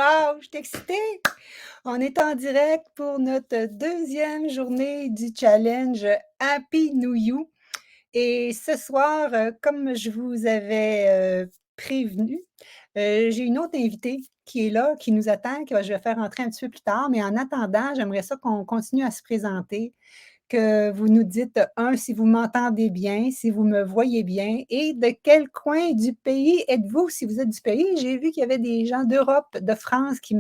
Wow, je suis excitée! On est en direct pour notre deuxième journée du challenge Happy New You. Et ce soir, comme je vous avais prévenu, j'ai une autre invitée qui est là, qui nous attend, que je vais faire entrer un petit peu plus tard. Mais en attendant, j'aimerais ça qu'on continue à se présenter, que vous nous dites, un, si vous m'entendez bien, si vous me voyez bien et de quel coin du pays êtes-vous, si vous êtes du pays. J'ai vu qu'il y avait des gens d'Europe, de France qui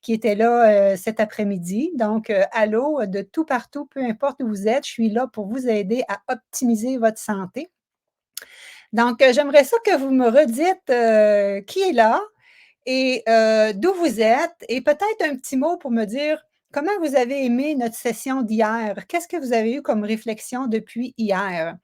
étaient là cet après-midi. Donc, allô, de tout partout, peu importe où vous êtes, je suis là pour vous aider à optimiser votre santé. Donc, j'aimerais ça que vous me redites qui est là et d'où vous êtes et peut-être un petit mot pour me dire comment vous avez aimé notre session d'hier. Qu'est-ce que vous avez eu comme réflexion depuis hier?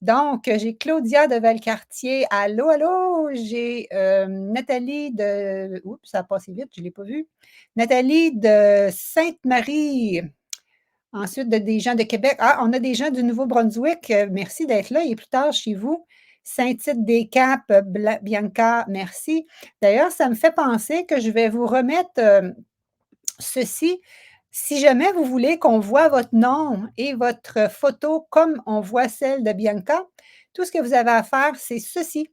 Donc, j'ai Claudia de Valcartier. Allô, allô? J'ai Nathalie de. Oups, ça a passé vite, je ne l'ai pas vu. Nathalie de Sainte-Marie. Ensuite, des gens de Québec. Ah, on a des gens du Nouveau-Brunswick. Merci d'être là. Il est plus tard chez vous. Saint-Tite-des-Caps, Bianca, merci. D'ailleurs, ça me fait penser que je vais vous remettre ceci. Si jamais vous voulez qu'on voit votre nom et votre photo comme on voit celle de Bianca, tout ce que vous avez à faire, c'est ceci.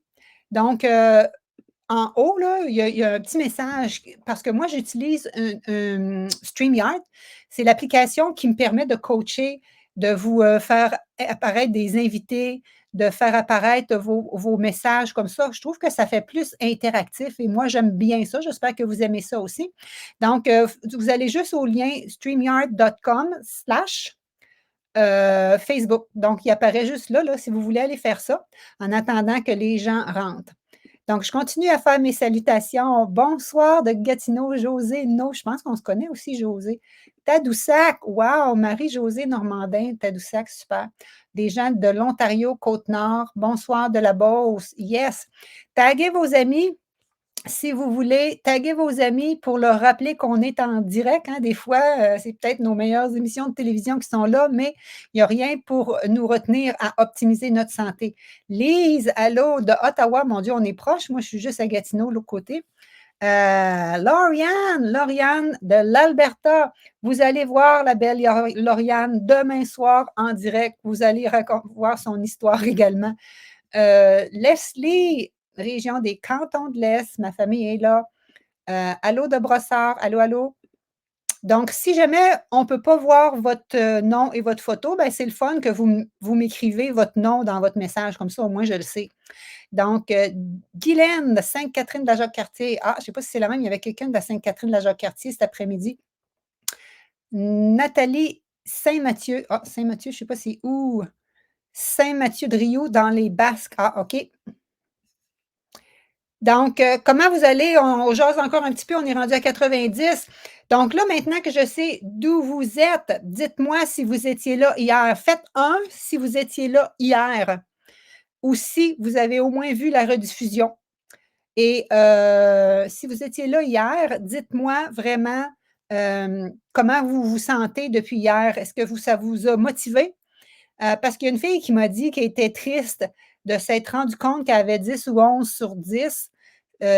Donc, en haut, là, il y a un petit message parce que moi, j'utilise un StreamYard. C'est l'application qui me permet de coacher, de vous faire apparaître des invités, de faire apparaître vos messages comme ça. Je trouve que ça fait plus interactif et moi, j'aime bien ça. J'espère que vous aimez ça aussi. Donc, vous allez juste au lien streamyard.com/Facebook. Donc, il apparaît juste là, si vous voulez aller faire ça en attendant que les gens rentrent. Donc, je continue à faire mes salutations. Bonsoir de Gatineau, José No. Je pense qu'on se connaît aussi, José. Tadoussac, wow, Marie-Josée Normandin, Tadoussac, super. Des gens de l'Ontario, Côte-Nord. Bonsoir de la Beauce, yes. Taguez vos amis. Si vous voulez, taguez vos amis pour leur rappeler qu'on est en direct. Hein. Des fois, c'est peut-être nos meilleures émissions de télévision qui sont là, mais il n'y a rien pour nous retenir à optimiser notre santé. Lise, allô, de Ottawa, mon Dieu, on est proche. Moi, je suis juste à Gatineau, de l'autre côté. Lauriane de l'Alberta. Vous allez voir la belle Lauriane demain soir en direct. Vous allez voir son histoire également. Leslie, région des Cantons de l'Est, ma famille est là. Allô de Brossard, allô, allô. Donc, si jamais on ne peut pas voir votre nom et votre photo, ben, c'est le fun que vous m'écrivez votre nom dans votre message, comme ça, au moins, je le sais. Donc, Guylaine de Sainte-Catherine de la Jacques-Cartier. Ah, je ne sais pas si c'est la même, il y avait quelqu'un de la Sainte-Catherine de la Jacques-Cartier cet après-midi. Nathalie Saint-Mathieu. Ah, Saint-Mathieu, je ne sais pas c'est où. Saint-Mathieu-de-Rio dans les Basques. Ah, OK. Donc, comment vous allez? On jase encore un petit peu, on est rendu à 90. Donc là, maintenant que je sais d'où vous êtes, dites-moi si vous étiez là hier. Faites un si vous étiez là hier ou si vous avez au moins vu la rediffusion. Et si vous étiez là hier, dites-moi vraiment comment vous vous sentez depuis hier. Est-ce que ça vous a motivé? Parce qu'il y a une fille qui m'a dit qu'elle était triste de s'être rendue compte qu'elle avait 10 ou 11 sur 10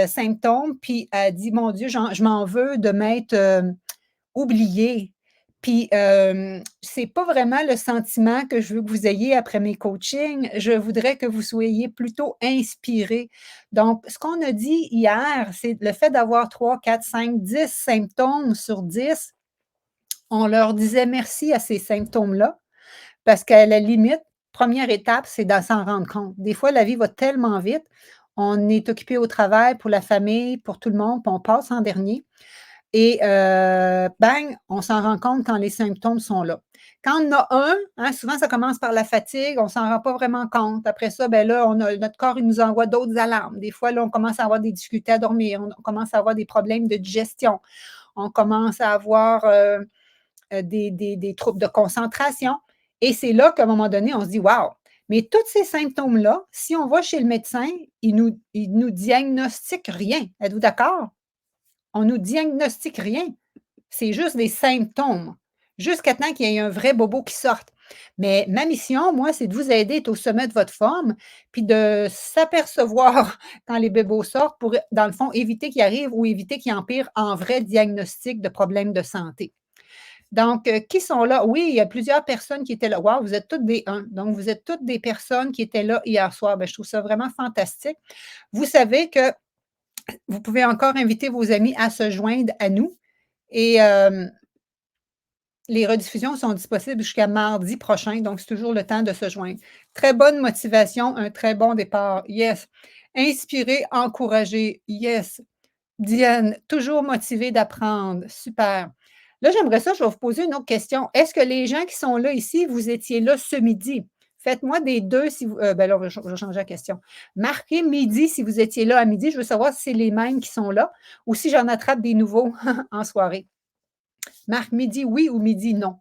symptômes, puis elle dit: «Mon Dieu, je m'en veux de m'être oubliée». Puis c'est pas vraiment le sentiment que je veux que vous ayez après mes coachings. Je voudrais que vous soyez plutôt inspirés. Donc, ce qu'on a dit hier, c'est le fait d'avoir 3, 4, 5, 10 symptômes sur 10, on leur disait merci à ces symptômes-là parce qu'à la limite, première étape, c'est de s'en rendre compte. Des fois, la vie va tellement vite, on est occupé au travail, pour la famille, pour tout le monde, puis on passe en dernier et bang, on s'en rend compte quand les symptômes sont là. Quand on a un, hein, souvent ça commence par la fatigue, on ne s'en rend pas vraiment compte. Après ça, ben là, notre corps, il nous envoie d'autres alarmes. Des fois, là, on commence à avoir des difficultés à dormir, on commence à avoir des problèmes de digestion, on commence à avoir des troubles de concentration. Et c'est là qu'à un moment donné, on se dit: «Wow!» Mais tous ces symptômes-là, si on va chez le médecin, il nous diagnostique rien. Êtes-vous d'accord? On nous diagnostique rien. C'est juste des symptômes, jusqu'à temps qu'il y ait un vrai bobo qui sorte. Mais ma mission, moi, c'est de vous aider à être au sommet de votre forme, puis de s'apercevoir quand les bébés sortent pour, dans le fond, éviter qu'ils arrivent ou éviter qu'ils empirent en vrai diagnostic de problèmes de santé. Donc, qui sont là? Oui, il y a plusieurs personnes qui étaient là. Wow, vous êtes toutes des 1. Donc, vous êtes toutes des personnes qui étaient là hier soir. Bien, je trouve ça vraiment fantastique. Vous savez que vous pouvez encore inviter vos amis à se joindre à nous et les rediffusions sont disponibles jusqu'à mardi prochain, donc c'est toujours le temps de se joindre. Très bonne motivation, un très bon départ. Yes. Inspirer, encourager. Yes. Diane, toujours motivée d'apprendre. Super. Là, j'aimerais ça, je vais vous poser une autre question. Est-ce que les gens qui sont là ici, vous étiez là ce midi? Faites-moi des 2 si vous. Ben là, je vais changer la question. Marquez midi si vous étiez là à midi. Je veux savoir si c'est les mêmes qui sont là ou si j'en attrape des nouveaux en soirée. Marc, midi oui ou midi non?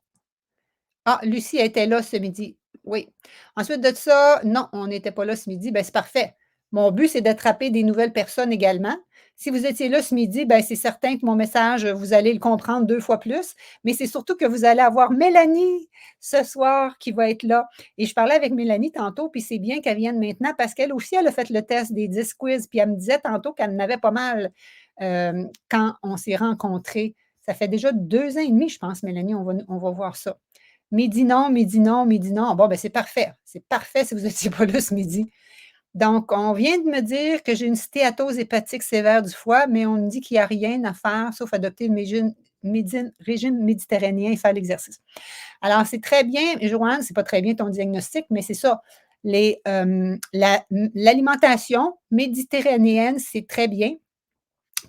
Ah, Lucie était là ce midi. Oui. Ensuite de ça, non, on n'était pas là ce midi. Ben, c'est parfait. Mon but, c'est d'attraper des nouvelles personnes également. Si vous étiez là ce midi, ben, c'est certain que mon message, vous allez le comprendre 2 fois plus, mais c'est surtout que vous allez avoir Mélanie ce soir qui va être là. Et je parlais avec Mélanie tantôt, puis c'est bien qu'elle vienne maintenant parce qu'elle aussi, elle a fait le test des 10 quiz, puis elle me disait tantôt qu'elle en avait pas mal quand on s'est rencontrés. Ça fait déjà 2 ans et demi, je pense, Mélanie, on va voir ça. Midi non, midi non, midi non. Bon, ben c'est parfait. C'est parfait si vous n'étiez pas là ce midi. Donc, on vient de me dire que j'ai une stéatose hépatique sévère du foie, mais on me dit qu'il n'y a rien à faire sauf adopter le régime méditerranéen et faire l'exercice. Alors, c'est très bien, Joanne, c'est pas très bien ton diagnostic, mais c'est ça. L'alimentation méditerranéenne, c'est très bien.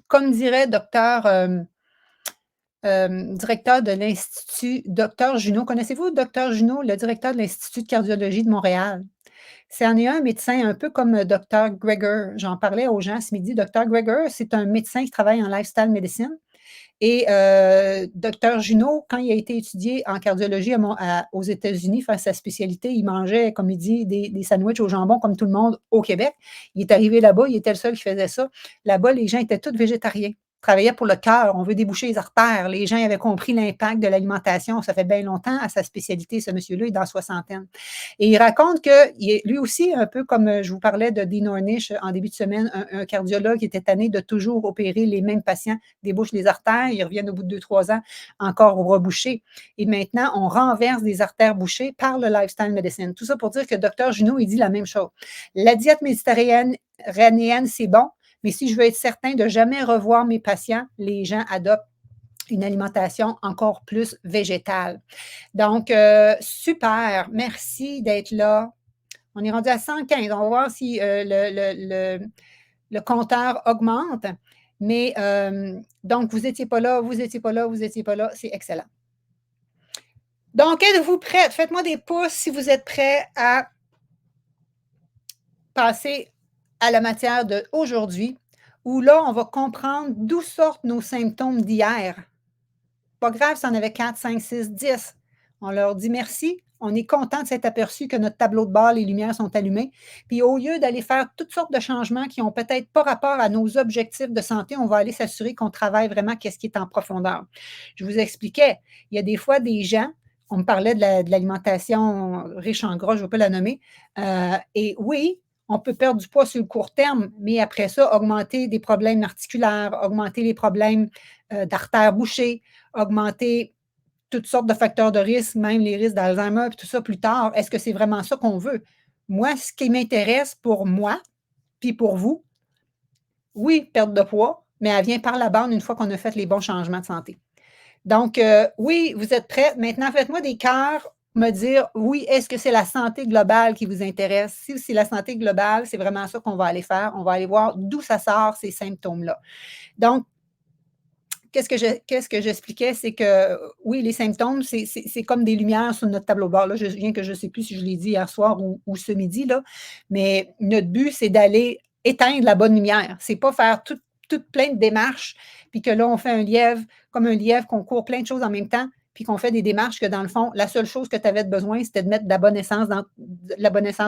Comme dirait docteur directeur de l'Institut Docteur Junot. Connaissez-vous Docteur Junot, le directeur de l'Institut de cardiologie de Montréal? C'en est un médecin un peu comme Docteur Greger. J'en parlais aux gens ce midi. Docteur Greger, c'est un médecin qui travaille en lifestyle medicine. Et Docteur Junot, quand il a été étudié en cardiologie aux États-Unis, faire sa spécialité, il mangeait, comme il dit, des sandwichs au jambon comme tout le monde au Québec. Il est arrivé là-bas, il était le seul qui faisait ça. Là-bas, les gens étaient tous végétariens. Travaillait pour le cœur, on veut déboucher les artères. Les gens avaient compris l'impact de l'alimentation. Ça fait bien longtemps à sa spécialité, ce monsieur-là est dans la soixantaine. Et il raconte que lui aussi, un peu comme je vous parlais de Dean Ornish en début de semaine, un cardiologue qui était tanné de toujours opérer les mêmes patients, débouche les artères, ils reviennent au bout de 2-3 ans encore rebouchés. Et maintenant, on renverse des artères bouchées par le lifestyle medicine. Tout ça pour dire que Dr Junot, il dit la même chose. La diète méditerranéenne, c'est bon, mais si je veux être certain de jamais revoir mes patients, les gens adoptent une alimentation encore plus végétale. Donc, super. Merci d'être là. On est rendu à 115. On va voir si le compteur augmente. Mais donc, vous n'étiez pas là, vous n'étiez pas là, vous n'étiez pas là. C'est excellent. Donc, êtes-vous prêts? Faites-moi des pouces si vous êtes prêts à passer à la matière d'aujourd'hui, où là, on va comprendre d'où sortent nos symptômes d'hier. Pas grave si on avait 4, 5, 6, 10. On leur dit merci. On est content de s'être aperçu que notre tableau de bord, les lumières sont allumées. Puis au lieu d'aller faire toutes sortes de changements qui n'ont peut-être pas rapport à nos objectifs de santé, on va aller s'assurer qu'on travaille vraiment qu'est-ce qui est en profondeur. Je vous expliquais, il y a des fois des gens, on me parlait de l'alimentation riche en gras, je ne vais pas la nommer, et oui, on peut perdre du poids sur le court terme, mais après ça, augmenter des problèmes articulaires, augmenter les problèmes d'artères bouchées, augmenter toutes sortes de facteurs de risque, même les risques d'Alzheimer, puis tout ça plus tard. Est-ce que c'est vraiment ça qu'on veut? Moi, ce qui m'intéresse pour moi, puis pour vous, oui, perte de poids, mais elle vient par la bande une fois qu'on a fait les bons changements de santé. Donc, oui, vous êtes prêts. Maintenant, faites-moi des cœurs, me dire, oui, est-ce que c'est la santé globale qui vous intéresse? Si c'est la santé globale, c'est vraiment ça qu'on va aller faire. On va aller voir d'où ça sort, ces symptômes-là. Donc, qu'est-ce que j'expliquais? C'est que oui, les symptômes, c'est comme des lumières sur notre tableau de bord. Là, je ne sais plus si je l'ai dit hier soir ou ce midi, là, mais notre but, c'est d'aller éteindre la bonne lumière. C'est pas faire toute plein de démarches, puis que là, on fait un lièvre, comme un lièvre, qu'on court plein de choses en même temps, puis qu'on fait des démarches que, dans le fond, la seule chose que tu avais de besoin, c'était de mettre de la bonne essence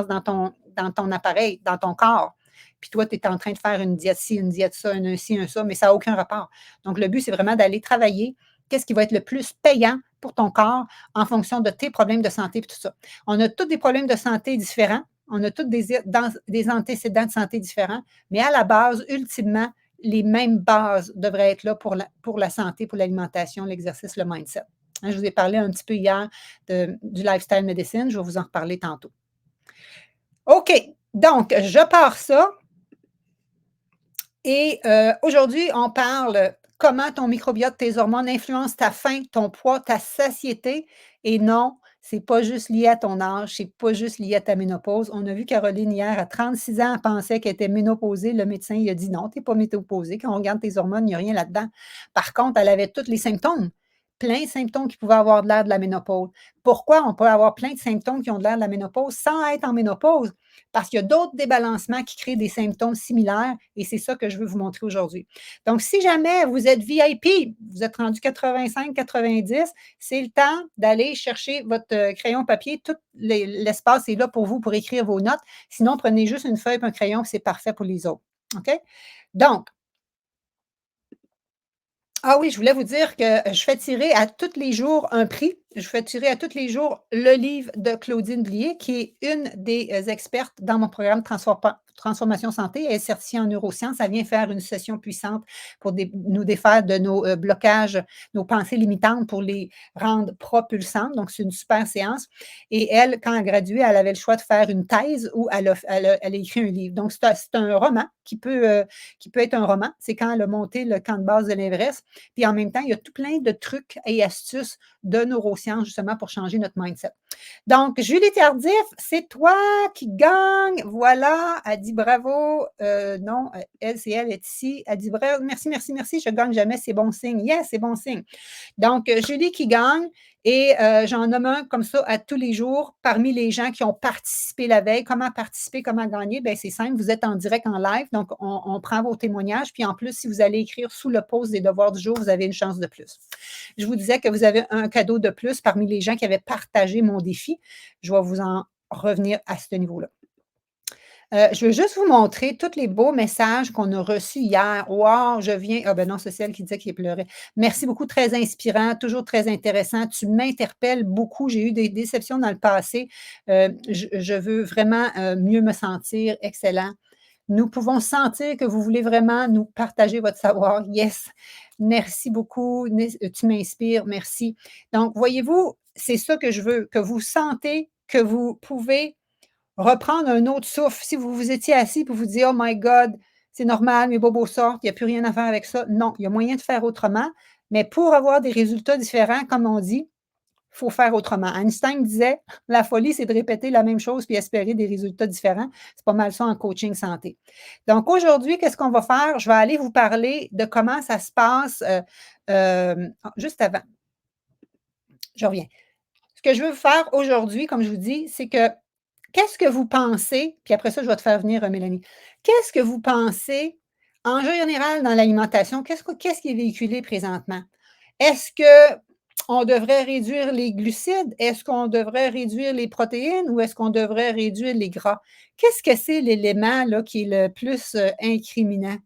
dans ton appareil, dans ton corps. Puis toi, tu es en train de faire une diète ci, une diète ça, un ci, un ça, mais ça n'a aucun rapport. Donc, le but, c'est vraiment d'aller travailler qu'est-ce qui va être le plus payant pour ton corps en fonction de tes problèmes de santé et tout ça. On a tous des problèmes de santé différents, on a tous des antécédents de santé différents, mais à la base, ultimement, les mêmes bases devraient être là pour la santé, pour l'alimentation, l'exercice, le mindset. Hein, je vous ai parlé un petit peu hier du lifestyle medicine, je vais vous en reparler tantôt. OK, donc je pars ça et aujourd'hui, on parle comment ton microbiote, tes hormones influencent ta faim, ton poids, ta satiété et non, c'est pas juste lié à ton âge, c'est pas juste lié à ta ménopause. On a vu Caroline hier, à 36 ans, elle pensait qu'elle était ménopausée. Le médecin, il a dit: «Non, tu es pas ménopausée. Quand on regarde tes hormones, il y a rien là-dedans». Par contre, elle avait tous les symptômes, plein de symptômes qui pouvaient avoir de l'air de la ménopause. Pourquoi on peut avoir plein de symptômes qui ont de l'air de la ménopause sans être en ménopause? Parce qu'il y a d'autres débalancements qui créent des symptômes similaires et c'est ça que je veux vous montrer aujourd'hui. Donc, si jamais vous êtes VIP, vous êtes rendu 85-90, c'est le temps d'aller chercher votre crayon papier. Tout l'espace est là pour vous pour écrire vos notes. Sinon, prenez juste une feuille et un crayon, c'est parfait pour les autres. OK? Donc, ah oui, je voulais vous dire que je fais tirer à tous les jours un prix. Je fais tirer à tous les jours le livre de Claudine Blier, qui est une des expertes dans mon programme Transformation Santé. Elle est certifiée en neurosciences. Elle vient faire une session puissante pour nous défaire de nos blocages, nos pensées limitantes pour les rendre propulsantes. Donc, c'est une super séance. Et elle, quand elle a gradué, elle avait le choix de faire une thèse ou elle a écrit un livre. Donc, c'est un roman qui peut être un roman. C'est quand elle a monté le camp de base de l'Everest. Puis en même temps, il y a tout plein de trucs et astuces de neurosciences justement pour changer notre mindset. Donc, Julie Tardif, c'est toi qui gagne. Voilà, elle dit bravo. Non, elle, c'est elle, est ici. Elle dit bravo, merci, merci, merci. Je gagne jamais, c'est bon signe. Yes, c'est bon signe. Donc, Julie qui gagne. Et j'en nomme un comme ça à tous les jours parmi les gens qui ont participé la veille. Comment participer, comment gagner? Bien, c'est simple, vous êtes en direct en live, donc on prend vos témoignages. Puis en plus, si vous allez écrire sous le post des devoirs du jour, vous avez une chance de plus. Je vous disais que vous avez un cadeau de plus parmi les gens qui avaient partagé mon défi. Je vais vous en revenir à ce niveau-là. Je veux juste vous montrer tous les beaux messages qu'on a reçus hier. Wow, je viens. Ah ben non, c'est celle qui disait qu'il pleurait. Merci beaucoup, très inspirant, toujours très intéressant. Tu m'interpelles beaucoup. J'ai eu des déceptions dans le passé. Je veux vraiment mieux me sentir. Excellent. Nous pouvons sentir que vous voulez vraiment nous partager votre savoir. Yes. Merci beaucoup. Tu m'inspires. Merci. Donc, voyez-vous, c'est ça que je veux, que vous sentez que vous pouvez reprendre un autre souffle. Si vous vous étiez assis et vous dites: «Oh my God, c'est normal, mes bobos sortent, il n'y a plus rien à faire avec ça». Non, il y a moyen de faire autrement, mais pour avoir des résultats différents, comme on dit, il faut faire autrement. Einstein disait: «La folie, c'est de répéter la même chose puis espérer des résultats différents». C'est pas mal ça en coaching santé. Donc aujourd'hui, qu'est-ce qu'on va faire? Je vais aller vous parler de comment ça se passe, juste avant, je reviens. Ce que je veux faire aujourd'hui, comme je vous dis, c'est que qu'est-ce que vous pensez, puis après ça, je vais te faire venir, Mélanie. Qu'est-ce que vous pensez, en général, dans l'alimentation, qu'est-ce qui est véhiculé présentement? Est-ce qu'on devrait réduire les glucides? Est-ce qu'on devrait réduire les protéines ou est-ce qu'on devrait réduire les gras? Qu'est-ce que c'est l'élément là, qui est le plus incriminant,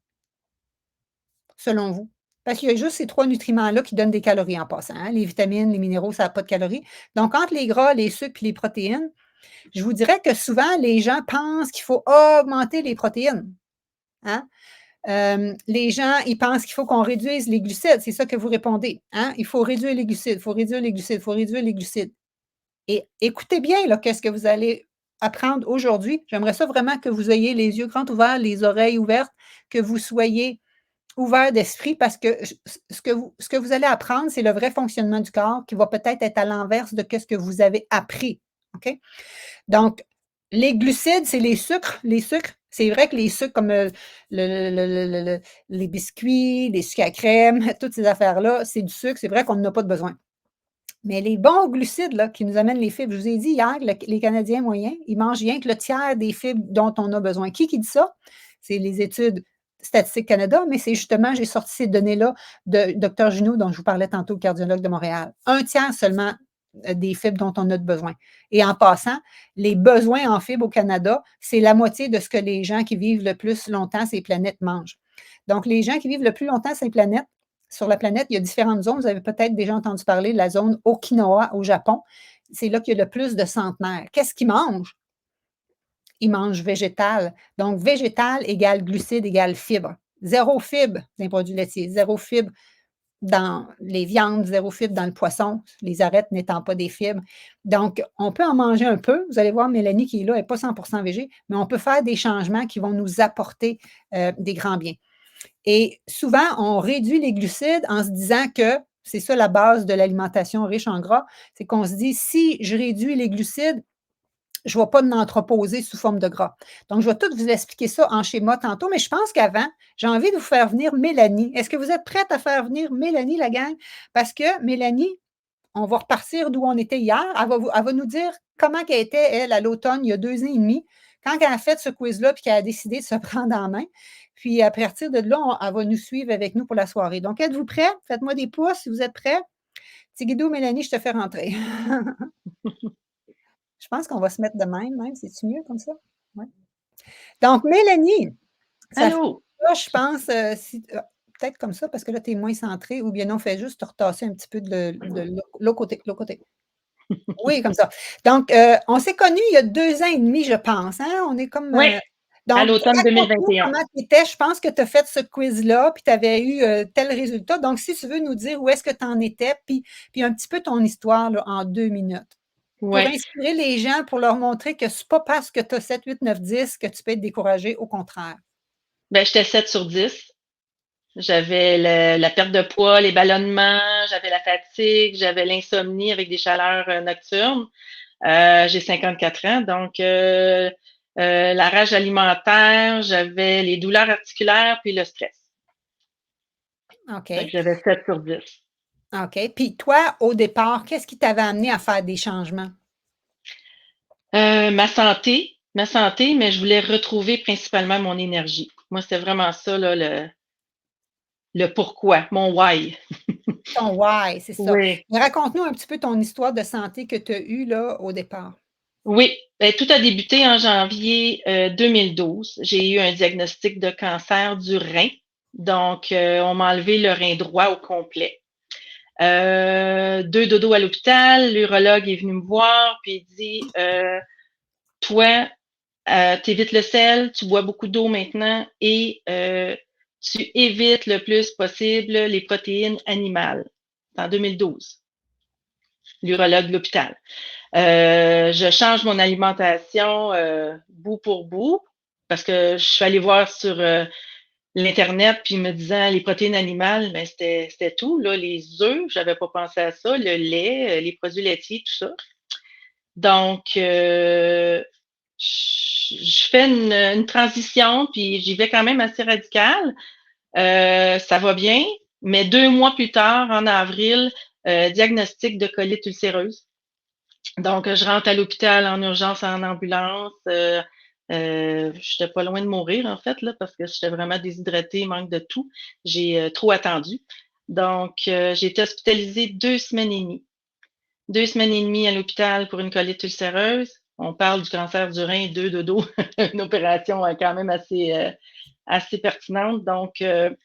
selon vous? Parce qu'il y a juste ces 3 nutriments-là qui donnent des calories en passant, hein. Les vitamines, les minéraux, ça n'a pas de calories. Donc, entre les gras, les sucres et les protéines, je vous dirais que souvent, les gens pensent qu'il faut augmenter les protéines, hein. Les gens, ils pensent qu'il faut qu'on réduise les glucides, c'est ça que vous répondez, hein. Il faut réduire les glucides, il faut réduire les glucides, il faut réduire les glucides et écoutez bien là, qu'est-ce que vous allez apprendre aujourd'hui. J'aimerais ça vraiment que vous ayez les yeux grands ouverts, les oreilles ouvertes, que vous soyez ouverts d'esprit parce que ce que vous allez apprendre, c'est le vrai fonctionnement du corps qui va peut-être être à l'inverse de ce que vous avez appris, OK? Donc, les glucides, c'est les sucres. Les sucres, c'est vrai que les sucres comme les biscuits, les sucres à crème, toutes ces affaires-là, c'est du sucre. C'est vrai qu'on n'en a pas de besoin. Mais les bons glucides là, qui nous amènent les fibres, je vous ai dit hier, les Canadiens moyens, ils mangent rien que le tiers des fibres dont on a besoin. Qui dit ça? C'est les études Statistique Canada, mais c'est justement, j'ai sorti ces données-là de Dr Junot, dont je vous parlais tantôt, le cardiologue de Montréal. Un tiers seulement des fibres dont on a besoin. Et en passant, les besoins en fibres au Canada, c'est la moitié de ce que les gens qui vivent le plus longtemps sur les planètes mangent. Donc, les gens qui vivent le plus longtemps sur les planètes, sur la planète, il y a différentes zones. Vous avez peut-être déjà entendu parler de la zone Okinawa au Japon. C'est là qu'il y a le plus de centenaires. Qu'est-ce qu'ils mangent? Ils mangent végétal. Donc, végétal égale glucides égale fibre. Zéro fibre dans les produits laitiers, zéro fibre dans les viandes, zéro fibre dans le poisson, les arêtes n'étant pas des fibres. Donc, on peut en manger un peu. Vous allez voir, Mélanie qui est là, elle n'est pas 100% végé, mais on peut faire des changements qui vont nous apporter des grands biens. Et souvent, on réduit les glucides en se disant que c'est ça la base de l'alimentation riche en gras, c'est qu'on se dit, si je réduis les glucides, je ne vais pas l'entreposer sous forme de gras. Donc, je vais tout vous expliquer ça en schéma tantôt, mais je pense qu'avant, j'ai envie de vous faire venir Mélanie. Est-ce que vous êtes prête à faire venir Mélanie, la gang? Parce que Mélanie, on va repartir d'où on était hier. Elle va nous dire comment elle était, elle, à l'automne, il y a 2 ans et demi, quand elle a fait ce quiz-là puis qu'elle a décidé de se prendre en main. Puis, à partir de là, elle va nous suivre avec nous pour la soirée. Donc, êtes-vous prêts? Faites-moi des pouces si vous êtes prêts. Tigidou, Mélanie, je te fais rentrer. Je pense qu'on va se mettre de même. C'est-tu mieux comme ça? Ouais. Donc, Mélanie, ça fait Allô? ça, je pense, peut-être comme ça, parce que là, tu es moins centré, ou bien non, fais juste te retasser un petit peu de l'autre côté, l'autre côté. Oui, comme ça. Donc, on s'est connus il y a 2 ans et demi, je pense. Hein? On est comme. Oui, à Donc, l'automne raconte-nous 2021. comment tu étais. Je pense que tu as fait ce quiz-là, puis tu avais eu tel résultat. Donc, si tu veux nous dire où est-ce que tu en étais, puis un petit peu ton histoire là, en 2 minutes. Pour Oui. inspirer les gens, pour leur montrer que c'est pas parce que tu as 7, 8, 9, 10 que tu peux être découragé, au contraire. Ben, j'étais 7 sur 10. J'avais la perte de poids, les ballonnements, j'avais la fatigue, j'avais l'insomnie avec des chaleurs nocturnes. J'ai 54 ans, donc la rage alimentaire, j'avais les douleurs articulaires puis le stress. Fait que OK. j'avais 7 sur 10. OK. Puis toi, au départ, qu'est-ce qui t'avait amené à faire des changements? Ma santé, mais je voulais retrouver principalement mon énergie. Moi, c'était vraiment ça, là, le pourquoi, mon why. Ton why, c'est ça. Oui. Mais raconte-nous un petit peu ton histoire de santé que tu as eue là, au départ. Oui, ben, tout a débuté en janvier 2012. J'ai eu un diagnostic de cancer du rein. Donc, on m'a enlevé le rein droit au complet. 2 dodos à l'hôpital, l'urologue est venu me voir, puis il dit toi, tu évites le sel, tu bois beaucoup d'eau maintenant et tu évites le plus possible les protéines animales. C'est en 2012, l'urologue de l'hôpital. Je change mon alimentation bout pour bout parce que je suis allée voir sur l'Internet puis me disant les protéines animales, ben c'était tout. Là, les œufs, j'avais pas pensé à ça, le lait, les produits laitiers, tout ça. Donc, je fais une transition puis j'y vais quand même assez radical. Ça va bien, mais 2 mois plus tard, en avril, diagnostic de colite ulcéreuse. Donc, je rentre à l'hôpital en urgence, en ambulance. J'étais pas loin de mourir, en fait, là, parce que j'étais vraiment déshydratée, manque de tout. J'ai trop attendu. Donc, j'ai été hospitalisée 2 semaines et demie. 2 semaines et demie à l'hôpital pour une colite ulcéreuse. On parle du cancer du rein, 2 dodo, une opération quand même assez pertinente. Donc, 2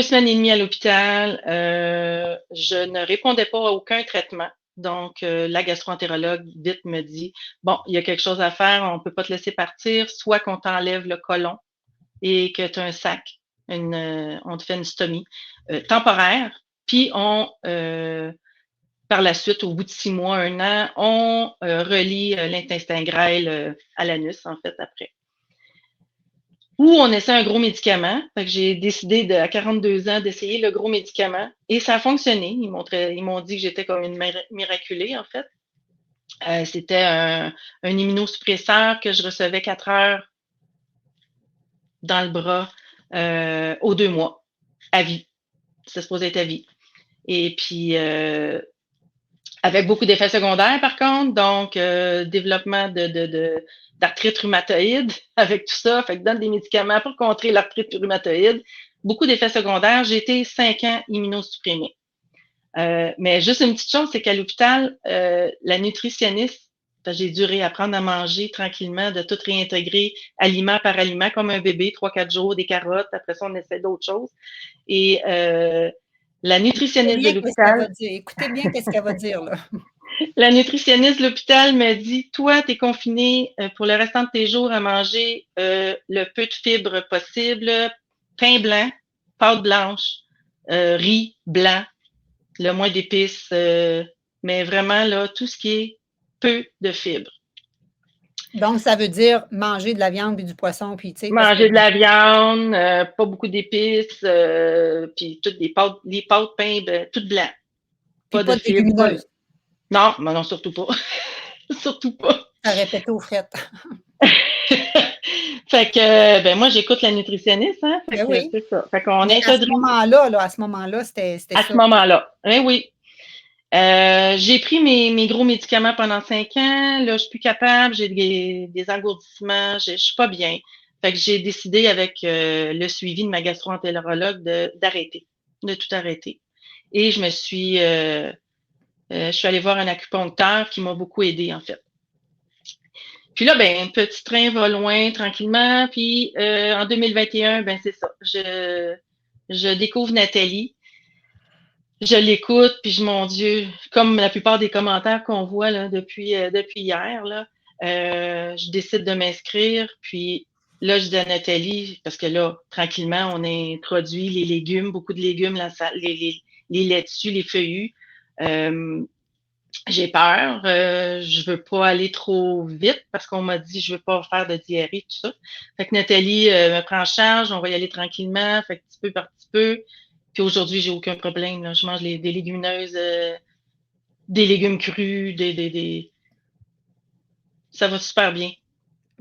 semaines et demie à l'hôpital. Je ne répondais pas à aucun traitement. Donc, la gastroentérologue vite me dit, bon, il y a quelque chose à faire, on ne peut pas te laisser partir, soit qu'on t'enlève le côlon et que tu as un sac, on te fait une stomie temporaire, puis par la suite, au bout de 6 mois, 1 an, on relie l'intestin grêle à l'anus, en fait, après. Ou on essaie un gros médicament. Fait que j'ai décidé à 42 ans d'essayer le gros médicament et ça a fonctionné. Ils m'ont dit que j'étais comme une miraculée, en fait. C'était un immunosuppresseur que je recevais 4 heures dans le bras aux 2 mois, à vie. Ça se supposé être à vie. Et puis, avec beaucoup d'effets secondaires, par contre, donc développement d'arthrite rhumatoïde avec tout ça, fait que donne des médicaments pour contrer l'arthrite rhumatoïde. Beaucoup d'effets secondaires. J'ai été 5 ans immunosupprimée. Mais juste une petite chose, c'est qu'à l'hôpital, la nutritionniste J'ai dû réapprendre à manger tranquillement, de tout réintégrer aliment par aliment, comme un bébé, 3-4 jours, des carottes. Après ça, on essaie d'autres choses. Et la Écoutez nutritionniste de bien qu'est-ce qu'elle va l'hôpital, dire. Écoutez bien qu'est-ce qu'elle va dire, là. la nutritionniste de l'hôpital me dit, toi, tu es confiné pour le restant de tes jours à manger le peu de fibres possible, pain blanc, pâte blanche, riz blanc, le moins d'épices, mais vraiment, là, tout ce qui est peu de fibres. Donc, ça veut dire manger de la viande puis du poisson, puis tu sais, parce que Manger de la viande, pas beaucoup d'épices, puis toutes les pâtes, pain, tout blanc. puis Pas de pas de fibres. légumineuses. Non, mais non, surtout pas. Surtout pas. Ça répétait aux frettes. Fait que, ben moi, j'écoute la nutritionniste, hein. Fait Ben que oui. c'est ça. Fait qu'on Mais introduit à ce moment-là, c'était à ce ça. moment-là. Ben oui. J'ai pris mes gros médicaments pendant 5 ans. Là, je suis plus capable. J'ai des engourdissements. Je suis pas bien. Fait que j'ai décidé avec le suivi de ma gastro-entérologue d'arrêter, de tout arrêter. Et je suis allée voir un acupuncteur qui m'a beaucoup aidé en fait. Puis là, ben, petit train va loin tranquillement. Puis en 2021, ben c'est ça. Je découvre Nathalie. Je l'écoute, puis mon Dieu, comme la plupart des commentaires qu'on voit là, depuis hier, là, je décide de m'inscrire. Puis là, je dis à Nathalie, parce que là, tranquillement, on a introduit les légumes, beaucoup de légumes, les laitues, les feuillus. J'ai peur, je veux pas aller trop vite parce qu'on m'a dit je veux pas faire de diarrhée, tout ça. Fait que Nathalie me prend en charge, on va y aller tranquillement, fait que petit peu par petit peu. Puis aujourd'hui, j'ai aucun problème. Là. Je mange des légumineuses, des légumes crus, ça va super bien.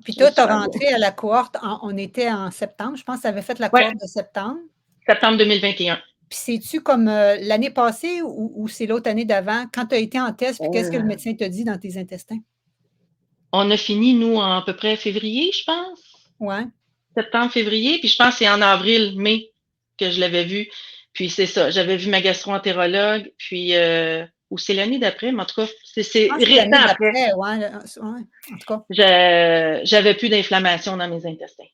Puis Ça va toi, tu as super bien. rentré à la cohorte, on était en septembre, je pense que tu avais fait la Ouais, cohorte de septembre. septembre 2021. Puis c'est-tu comme l'année passée ou c'est l'autre année d'avant, quand tu as été en test, puis qu'est-ce que le médecin t'a dit dans tes intestins? On a fini, nous, en à peu près février, je pense. Ouais. Septembre, février. Puis je pense que c'est en avril, mai que je l'avais vu. Puis c'est ça, j'avais vu ma gastro-entérologue. Puis, ou c'est l'année d'après, mais en tout cas, c'est Je pense que c'est récent l'année après. d'après, ouais, en tout cas. J'avais plus d'inflammation dans mes intestins.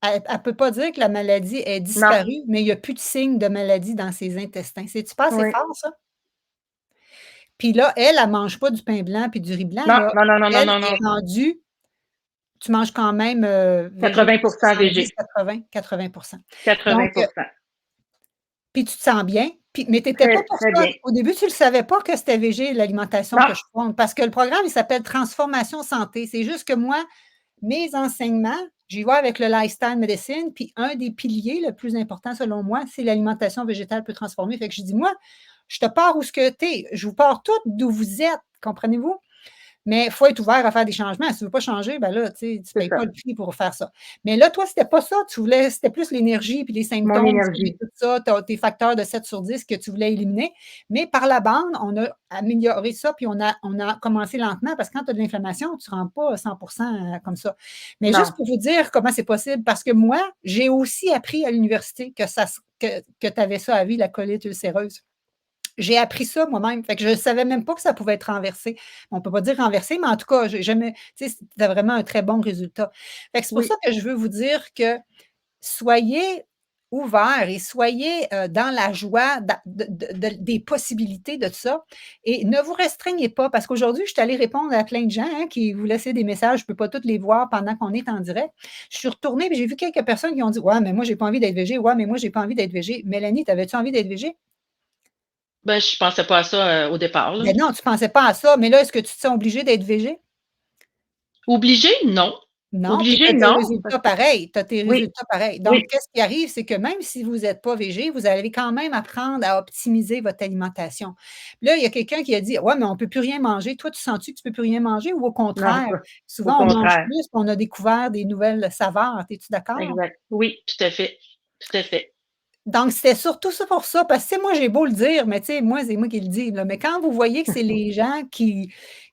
Elle ne peut pas dire que la maladie est Non. disparue, mais il n'y a plus de signes de maladie dans ses intestins. C'est-tu pas assez Oui. fort, ça? Puis là, elle ne mange pas du pain blanc puis du riz blanc, Non, là. non, non, non, non, Elle non, est non. rendue tu manges quand même, végé 80% végé. 70-80. Donc 80%. puis tu te sens bien, puis mais tu étais pas Très, pour très ça. bien. Au début, tu le savais pas que c'était végé, l'alimentation que Non. je prône, parce que le programme, il s'appelle Transformation santé. C'est juste que moi, mes enseignements, j'y vais avec le lifestyle medicine, puis un des piliers le plus important selon moi, c'est l'alimentation végétale peut transformer. Fait que je dis: «Moi, je te pars où ce que tu es, je vous pars toutes d'où vous êtes», comprenez-vous? Mais il faut être ouvert à faire des changements. Si tu ne veux pas changer, ben là, tu ne C'est payes pas ça. le prix pour faire ça. Mais là, toi, c'était pas ça. Tu voulais, c'était plus l'énergie puis les Mon symptômes et énergie. tout ça, tes facteurs de 7/10 que tu voulais éliminer. Mais par la bande, on a amélioré ça, puis on a commencé lentement parce que quand tu as de l'inflammation, tu ne rentres pas à 100% comme ça. Mais Non. juste pour vous dire comment c'est possible, parce que moi, j'ai aussi appris à l'université que tu avais ça à vie, la colite ulcéreuse. J'ai appris ça moi-même. Fait que je ne savais même pas que ça pouvait être renversé. On ne peut pas dire renversé, mais en tout cas, j'ai jamais, tu sais, c'était vraiment un très bon résultat. Fait que c'est pour ça Oui. que je veux vous dire que soyez ouverts et soyez dans la joie des possibilités de ça. Et ne vous restreignez pas, parce qu'aujourd'hui, je suis allée répondre à plein de gens qui vous laissaient des messages. Je ne peux pas tous les voir pendant qu'on est en direct. Je suis retournée et j'ai vu quelques personnes qui ont dit: Ouais, mais moi, je n'ai pas envie d'être végé. Ouais, mais moi, je n'ai pas envie d'être végé. Mélanie, t'avais-tu envie d'être végé? Ben, je pensais pas à ça au départ, là. Ben non, tu ne pensais pas à ça, mais là, est-ce que tu te sens obligé d'être végé? Obligé, non. Non, puis tu Obligé, as tes non. résultats pareils, tu as tes Oui, résultats pareils. oui. Donc, qu'est-ce qui arrive, c'est que même si vous êtes pas végé, vous allez quand même apprendre à optimiser votre alimentation. Puis là, il y a quelqu'un qui a dit: «Ouais, mais on peut plus rien manger». Toi, tu sens-tu que tu peux plus rien manger ou au Non, contraire? au Souvent, on mange contraire. plus, puis on a découvert des nouvelles saveurs. Es-tu d'accord? Exact. Oui, tout à fait. Tout à fait. Donc, c'était surtout ça pour ça, parce que, tu sais, moi, j'ai beau le dire, mais tu sais, moi, c'est moi qui le dis, là, mais quand vous voyez que c'est les gens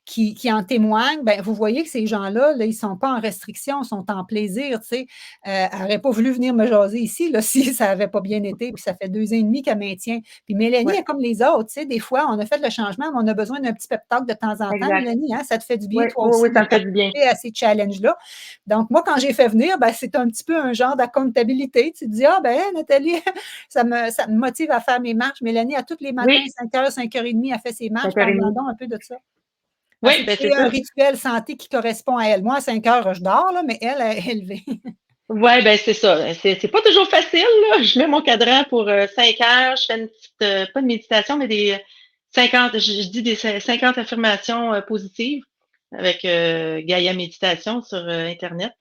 qui en témoignent, ben, vous voyez que ces gens-là, là, ils ne sont pas en restriction, ils sont en plaisir, tu sais. Elle n'aurait pas voulu venir me jaser ici, là, si ça n'avait pas bien été, puis ça fait 2 ans et demi qu'elle maintient. Puis Mélanie Ouais, est comme les autres, tu sais, des fois, on a fait le changement, mais on a besoin d'un petit pep talk de temps en temps, exact. Mélanie, hein? Ça te fait du bien, Oui, toi oui, aussi, oui, de ça me fait du bien. participer à ces challenges-là. Donc, moi, quand j'ai fait venir, ben, c'est un petit peu un genre d'accountabilité. Tu te dis, ah, ben, Nathalie, ça me motive à faire mes marches. Mélanie, à tous les matins, Oui, 5h, 5h30, elle fait ses marches. Parle-moi 5h30. donc un peu de ça. Elle Oui, s'est ben c'est créé un ça. rituel santé qui correspond à elle. Moi, à 5h, je dors, là, mais elle est élevée. Ouais, ben c'est ça. C'est pas toujours facile, là. Je mets mon cadran pour 5 heures, je fais une petite, pas de méditation, mais des 50, je dis des 50 affirmations positives avec Gaia Méditation sur Internet.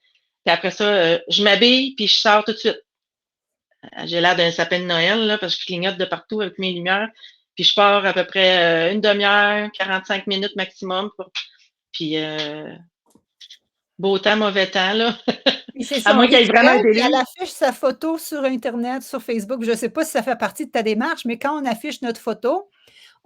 Puis après ça, je m'habille, puis je sors tout de suite. J'ai l'air d'un sapin de Noël, là, parce que je clignote de partout avec mes lumières. Puis je pars à peu près une demi-heure, 45 minutes maximum. Puis beau temps, mauvais temps, là. Et c'est À son moins qu'il y ait vraiment rituel, un puis elle déluge. affiche sa photo sur Internet, sur Facebook. Je ne sais pas si ça fait partie de ta démarche, mais quand on affiche notre photo,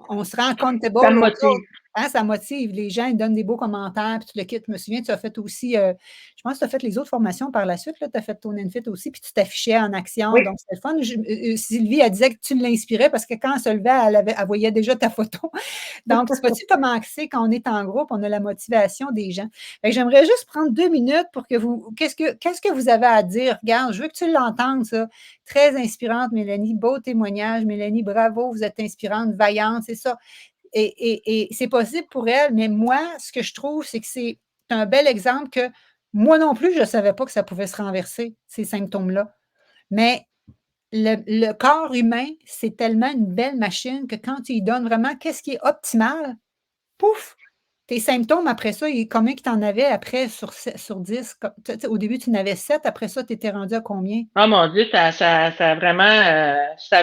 on se rend accountable Ça me aux motive. autres. Hein, ça motive. Les gens, ils donnent des beaux commentaires, puis tu le quittes. Je me souviens, tu as fait aussi, je pense que tu as fait les autres formations par la suite. Tu as fait ton Infit aussi, puis tu t'affichais en action. Oui, Donc, c'était le fun. Sylvie, elle disait que tu l'inspirais parce que quand elle se levait, elle voyait déjà ta photo. Donc, tu vois-tu comment c'est quand on est en groupe, on a la motivation des gens. Fait que j'aimerais juste prendre 2 minutes pour que vous. Qu'est-ce que vous avez à dire? Regarde, je veux que tu l'entendes, ça. Très inspirante, Mélanie. Beau témoignage, Mélanie. Bravo, vous êtes inspirante, vaillante, c'est ça. Et c'est possible pour elle, mais moi, ce que je trouve, c'est que c'est un bel exemple que moi non plus, je ne savais pas que ça pouvait se renverser, ces symptômes-là. Mais le corps humain, c'est tellement une belle machine que quand tu lui donnes vraiment qu'est-ce qui est optimal, pouf, tes symptômes après ça, combien que tu en avais après sur 10? Au début, tu en avais 7, après ça, tu étais rendu à combien? oh mon Dieu, ça a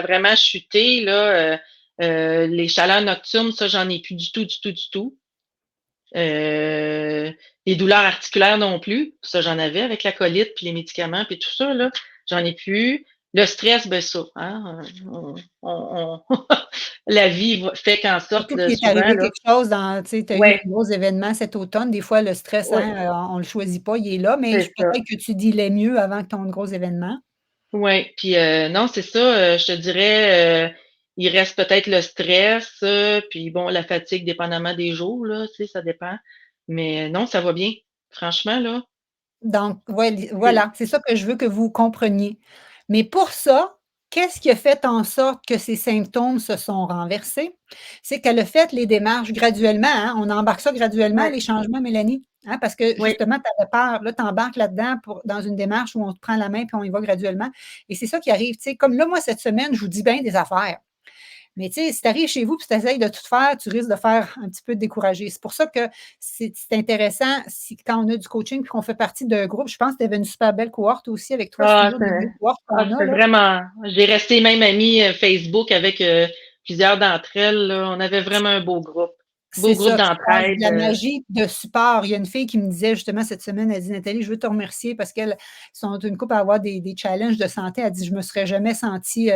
vraiment chuté, là. Les chaleurs nocturnes, ça, j'en ai plus du tout, du tout, du tout. Euh, les douleurs articulaires non plus. Ça, j'en avais avec la colite, puis les médicaments, puis tout ça, là. J'en ai plus. Le stress, ben ça, hein, la vie fait qu'en sorte, Surtout là, qu'il est souvent, arrivé là. quelque chose tu sais, tu as eu Ouais, un gros événement cet automne. Des fois, le stress, ouais, hein, on ne le choisit pas, il est là, mais c'est ça. peut-être que tu dealais mieux avant que ton gros événement. Oui, puis non, c'est ça, je te dirais, il reste peut-être le stress, puis bon, la fatigue dépendamment des jours, là, tu sais, ça dépend. Mais non, ça va bien. Franchement, là, Donc, c'est voilà, c'est ça que je veux que vous compreniez. Mais pour ça, qu'est-ce qui a fait en sorte que ces symptômes se sont renversés? C'est qu'elle a fait les démarches graduellement, hein, on embarque ça graduellement, ouais, les changements, Mélanie, hein, parce que oui, justement, tu avais peur. Là, tu embarques là-dedans dans une démarche où on te prend la main puis on y va graduellement. Et c'est ça qui arrive. Tu sais, comme là, moi, cette semaine, je vous dis bien des affaires. Mais tu sais, si tu arrives chez vous et tu essayes de tout faire, tu risques de faire un petit peu décourager. C'est pour ça que c'est intéressant quand on a du coaching et qu'on fait partie d'un groupe. Je pense que tu avais une super belle cohorte aussi avec toi. C'est ah, toujours des belles cohortes qu'on a, c'est là. vraiment, j'ai resté même amie Facebook avec plusieurs d'entre elles, là. On avait vraiment un C'est beau groupe ça, tu passes de d'entraide. la magie de support. Il y a une fille qui me disait justement cette semaine, elle dit Nathalie, je veux te remercier parce qu'elles sont une couple à avoir des challenges de santé. Elle dit je ne me serais jamais sentie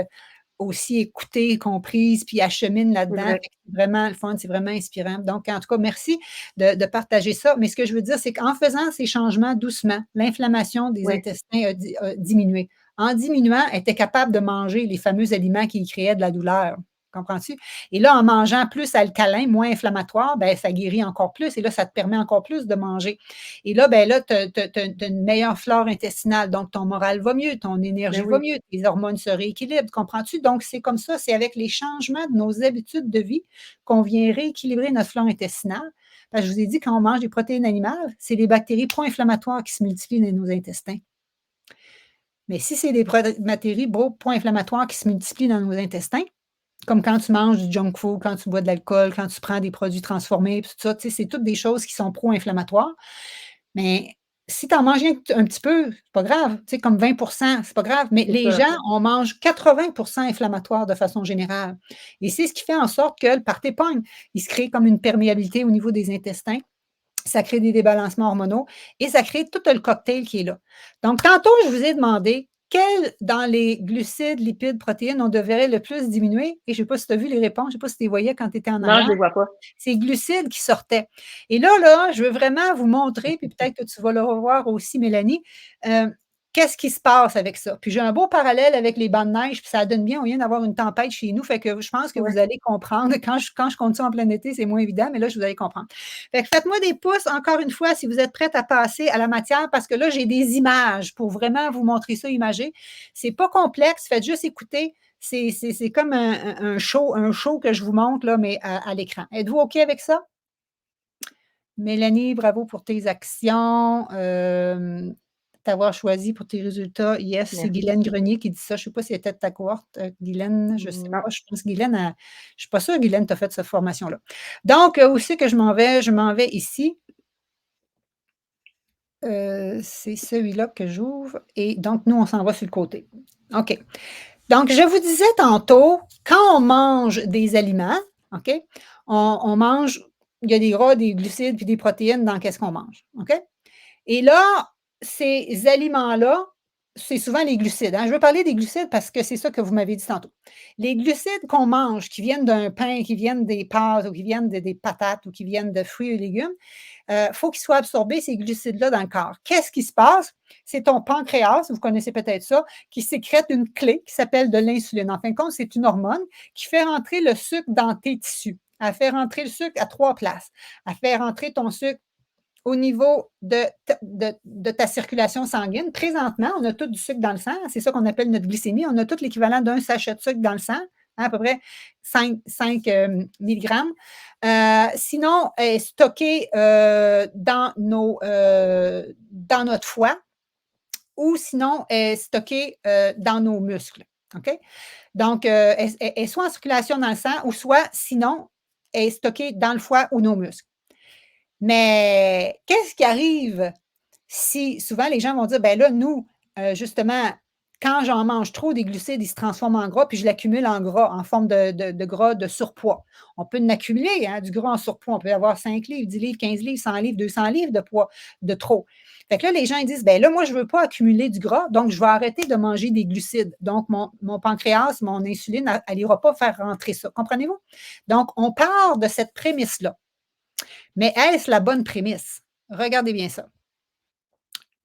aussi écoutée, comprise, puis achemine C'est là-dedans. vrai. Fait que c'est vraiment le fun, c'est vraiment inspirant. Donc, en tout cas, merci de partager ça. Mais ce que je veux dire, c'est qu'en faisant ces changements doucement, l'inflammation des Oui, intestins a diminué. En diminuant, elle était capable de manger les fameux aliments qui créaient de la douleur. Comprends-tu? Et là, en mangeant plus alcalin, moins inflammatoire, ben, ça guérit encore plus. Et là, ça te permet encore plus de manger. Et là, ben là, tu as une meilleure flore intestinale. Donc, ton moral va mieux, ton ben énergie va oui, mieux, tes hormones se rééquilibrent. Comprends-tu? Donc, c'est comme ça, c'est avec les changements de nos habitudes de vie qu'on vient rééquilibrer notre flore intestinale. Parce que je vous ai dit, quand on mange des protéines animales, c'est les bactéries pro-inflammatoires qui se multiplient dans nos intestins. Mais si c'est des bactéries pro-inflammatoires qui se multiplient dans nos intestins, comme quand tu manges du junk food, quand tu bois de l'alcool, quand tu prends des produits transformés, tout ça, tu sais, c'est toutes des choses qui sont pro-inflammatoires. Mais si tu en manges un petit peu, c'est pas grave, tu sais, comme 20 c'est pas grave. Mais c'est les ça. gens, on mange 80 inflammatoire de façon générale. Et c'est ce qui fait en sorte que le party pogne, il se crée comme une perméabilité au niveau des intestins. Ça crée des débalancements hormonaux et ça crée tout le cocktail qui est là. Donc, tantôt, je vous ai demandé quel dans les glucides, lipides, protéines, on devrait le plus diminuer? Et je ne sais pas si tu as vu les réponses, je ne sais pas si tu les voyais quand tu étais en Non, je arrière. ne les vois pas. C'est les glucides qui sortaient. Et là, je veux vraiment vous montrer, puis peut-être que tu vas le revoir aussi, Mélanie, qu'est-ce qui se passe avec ça? Puis j'ai un beau parallèle avec les bancs de neige, puis ça donne bien, on vient d'avoir une tempête chez nous, fait que je pense que Ouais. vous allez comprendre. Quand je compte ça en plein été, c'est moins évident, mais là, je vous allez comprendre. Fait que faites-moi des pouces, encore une fois, si vous êtes prête à passer à la matière, parce que là, j'ai des images pour vraiment vous montrer ça imagé. C'est pas complexe, faites juste écouter. C'est comme un show que je vous montre, là, mais à l'écran. Êtes-vous OK avec ça? Mélanie, bravo pour tes actions. T'avoir choisi pour tes résultats. Yes, c'est Merci. Guylaine Grenier qui dit ça. Je ne sais pas si elle était de ta cohorte, Guylaine, je ne sais Non. pas. Je pense que Guylaine, je ne suis pas sûre, Guylaine, tu as fait cette formation-là. Donc, où c'est que je m'en vais? Je m'en vais ici. C'est celui-là que j'ouvre. Et donc, nous, on s'en va sur le côté. OK. Donc, je vous disais tantôt, quand on mange des aliments, OK, on mange, il y a des gras, des glucides puis des protéines dans qu'est-ce qu'on mange. OK? Et là, ces aliments-là, c'est souvent les glucides, hein. Je veux parler des glucides parce que c'est ça que vous m'avez dit tantôt. Les glucides qu'on mange, qui viennent d'un pain, qui viennent des pâtes ou qui viennent des patates ou qui viennent de fruits et légumes, faut qu'ils soient absorbés, ces glucides-là, dans le corps. Qu'est-ce qui se passe? C'est ton pancréas, vous connaissez peut-être ça, qui sécrète une clé qui s'appelle de l'insuline. En fin de compte, c'est une hormone qui fait rentrer le sucre dans tes tissus. Elle fait rentrer le sucre à 3 places. Elle fait rentrer ton sucre au niveau de ta circulation sanguine. Présentement, on a tout du sucre dans le sang. C'est ça qu'on appelle notre glycémie. On a tout l'équivalent d'un sachet de sucre dans le sang, hein, à peu près 5 milligrammes. Sinon, elle est stockée dans notre foie ou sinon, elle est stockée dans nos muscles. OK? Donc, elle est soit en circulation dans le sang ou soit, sinon, elle est stockée dans le foie ou nos muscles. Mais qu'est-ce qui arrive si souvent les gens vont dire, ben là, nous, justement, quand j'en mange trop, des glucides, ils se transforment en gras, puis je l'accumule en gras, en forme de gras de surpoids. On peut en accumuler, hein, du gras en surpoids. On peut avoir 5 livres, 10 livres, 15 livres, 100 livres, 200 livres de poids de trop. Fait que là, les gens ils disent, ben là, moi, je ne veux pas accumuler du gras, donc je vais arrêter de manger des glucides. Donc, mon pancréas, mon insuline, elle n'ira pas faire rentrer ça. Comprenez-vous? Donc, on part de cette prémisse-là. Mais est-ce la bonne prémisse? Regardez bien ça.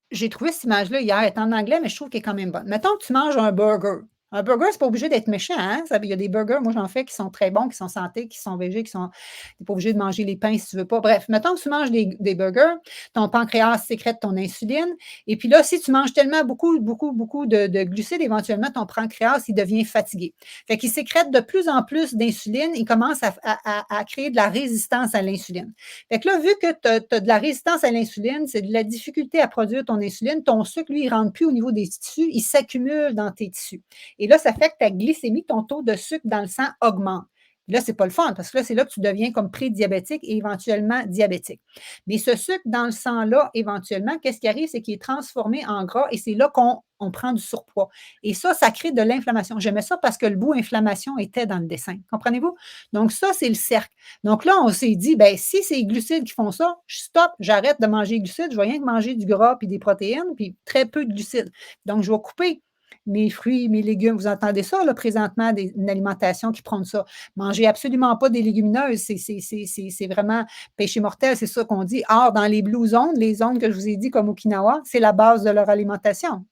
J'ai trouvé cette image-là hier, elle est en anglais, mais je trouve qu'elle est quand même bonne. Mettons que tu manges un burger. Un burger, c'est pas obligé d'être méchant, hein? Il y a des burgers, moi j'en fais qui sont très bons, qui sont santé, qui sont végés, tu n'es pas obligé de manger les pains si tu veux pas. Bref, mettons que tu manges des burgers, ton pancréas sécrète ton insuline, et puis là, si tu manges tellement beaucoup, beaucoup, beaucoup de glucides, éventuellement, ton pancréas, il devient fatigué. Fait qu'il sécrète de plus en plus d'insuline, il commence à créer de la résistance à l'insuline. Fait que là, vu que tu as de la résistance à l'insuline, c'est de la difficulté à produire ton insuline, ton sucre, lui, il ne rentre plus au niveau des tissus, il s'accumule dans tes tissus. Et là, ça fait que ta glycémie, ton taux de sucre dans le sang augmente. Là, ce n'est pas le fun parce que là, c'est là que tu deviens comme prédiabétique et éventuellement diabétique. Mais ce sucre dans le sang-là, éventuellement, qu'est-ce qui arrive? C'est qu'il est transformé en gras et c'est là qu'on prend du surpoids. Et ça crée de l'inflammation. J'aimais ça parce que le bout inflammation était dans le dessin. Comprenez-vous? Donc, ça, c'est le cercle. Donc là, on s'est dit, ben si c'est les glucides qui font ça, je stoppe, j'arrête de manger les glucides, je vais rien que manger du gras puis des protéines, puis très peu de glucides. Donc, je vais couper mes fruits, mes légumes. Vous entendez ça, là, présentement, une alimentation qui prône ça. Mangez absolument pas des légumineuses. C'est vraiment péché mortel, c'est ça qu'on dit. Or, dans les blue zones, les zones que je vous ai dit, comme Okinawa, c'est la base de leur alimentation.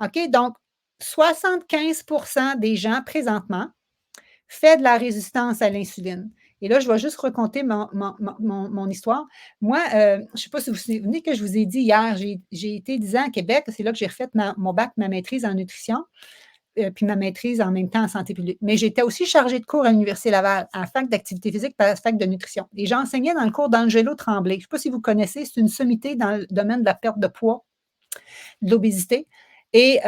OK? Donc, 75 des gens, présentement, fait de la résistance à l'insuline. Et là, je vais juste raconter mon histoire. Moi, je ne sais pas si vous vous souvenez que je vous ai dit hier, j'ai été 10 ans à Québec. C'est là que j'ai refait mon bac, ma maîtrise en nutrition, puis ma maîtrise en même temps en santé publique. Mais j'étais aussi chargée de cours à l'Université Laval, à la fac d'activité physique, par la fac de nutrition. Et j'enseignais dans le cours d'Angelo Tremblay. Je ne sais pas si vous connaissez, c'est une sommité dans le domaine de la perte de poids, de l'obésité. Et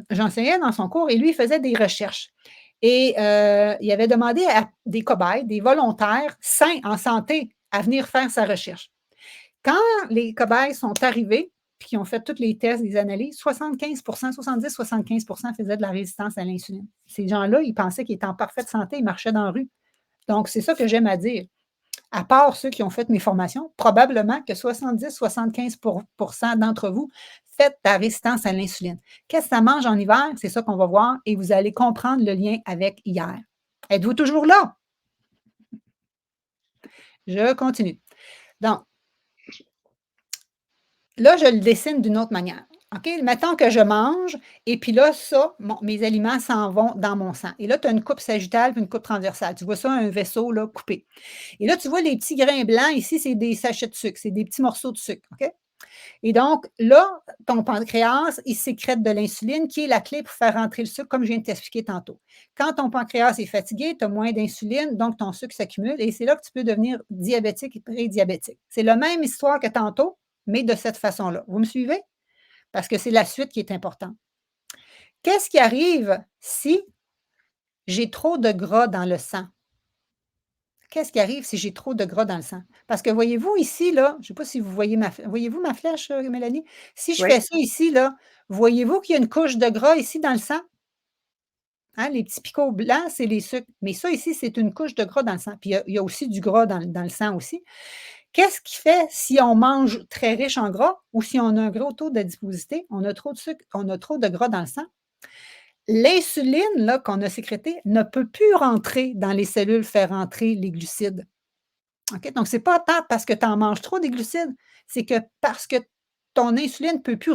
j'enseignais dans son cours et lui, il faisait des recherches. Et il avait demandé à des cobayes, des volontaires sains, en santé, à venir faire sa recherche. Quand les cobayes sont arrivés, puis qui ont fait tous les tests, les analyses, 75 70-75 faisaient de la résistance à l'insuline. Ces gens-là, ils pensaient qu'ils étaient en parfaite santé, ils marchaient dans la rue. Donc, c'est ça que j'aime à dire. À part ceux qui ont fait mes formations, probablement que 70-75 d'entre vous fait ta résistance à l'insuline. Qu'est-ce que ça mange en hiver? C'est ça qu'on va voir et vous allez comprendre le lien avec hier. Êtes-vous toujours là? Je continue. Donc, là, je le dessine d'une autre manière. OK? Mettons que je mange et puis là, ça, mes aliments s'en vont dans mon sang. Et là, tu as une coupe sagittale puis une coupe transversale. Tu vois ça, un vaisseau là, coupé. Et là, tu vois les petits grains blancs ici, c'est des sachets de sucre, c'est des petits morceaux de sucre. OK? Et donc, là, ton pancréas, il sécrète de l'insuline qui est la clé pour faire rentrer le sucre, comme je viens de t'expliquer tantôt. Quand ton pancréas est fatigué, tu as moins d'insuline, donc ton sucre s'accumule et c'est là que tu peux devenir diabétique et prédiabétique. C'est la même histoire que tantôt, mais de cette façon-là. Vous me suivez? Parce que c'est la suite qui est importante. Qu'est-ce qui arrive si j'ai trop de gras dans le sang? Qu'est-ce qui arrive si j'ai trop de gras dans le sang? Parce que voyez-vous ici, là, je ne sais pas si vous voyez voyez-vous ma flèche, Mélanie? Si je Oui. fais ça ici, là, voyez-vous qu'il y a une couche de gras ici dans le sang? Hein, les petits picots blancs, c'est les sucres. Mais ça ici, c'est une couche de gras dans le sang. Puis il y a aussi du gras dans le sang aussi. Qu'est-ce qui fait si on mange très riche en gras ou si on a un gros taux d'adiposité, on a trop de sucre, on a trop de gras dans le sang? L'insuline là, qu'on a sécrétée ne peut plus rentrer dans les cellules, faire rentrer les glucides. OK? Donc, ce n'est pas tant parce que tu en manges trop des glucides, c'est que parce que ton insuline ne peut plus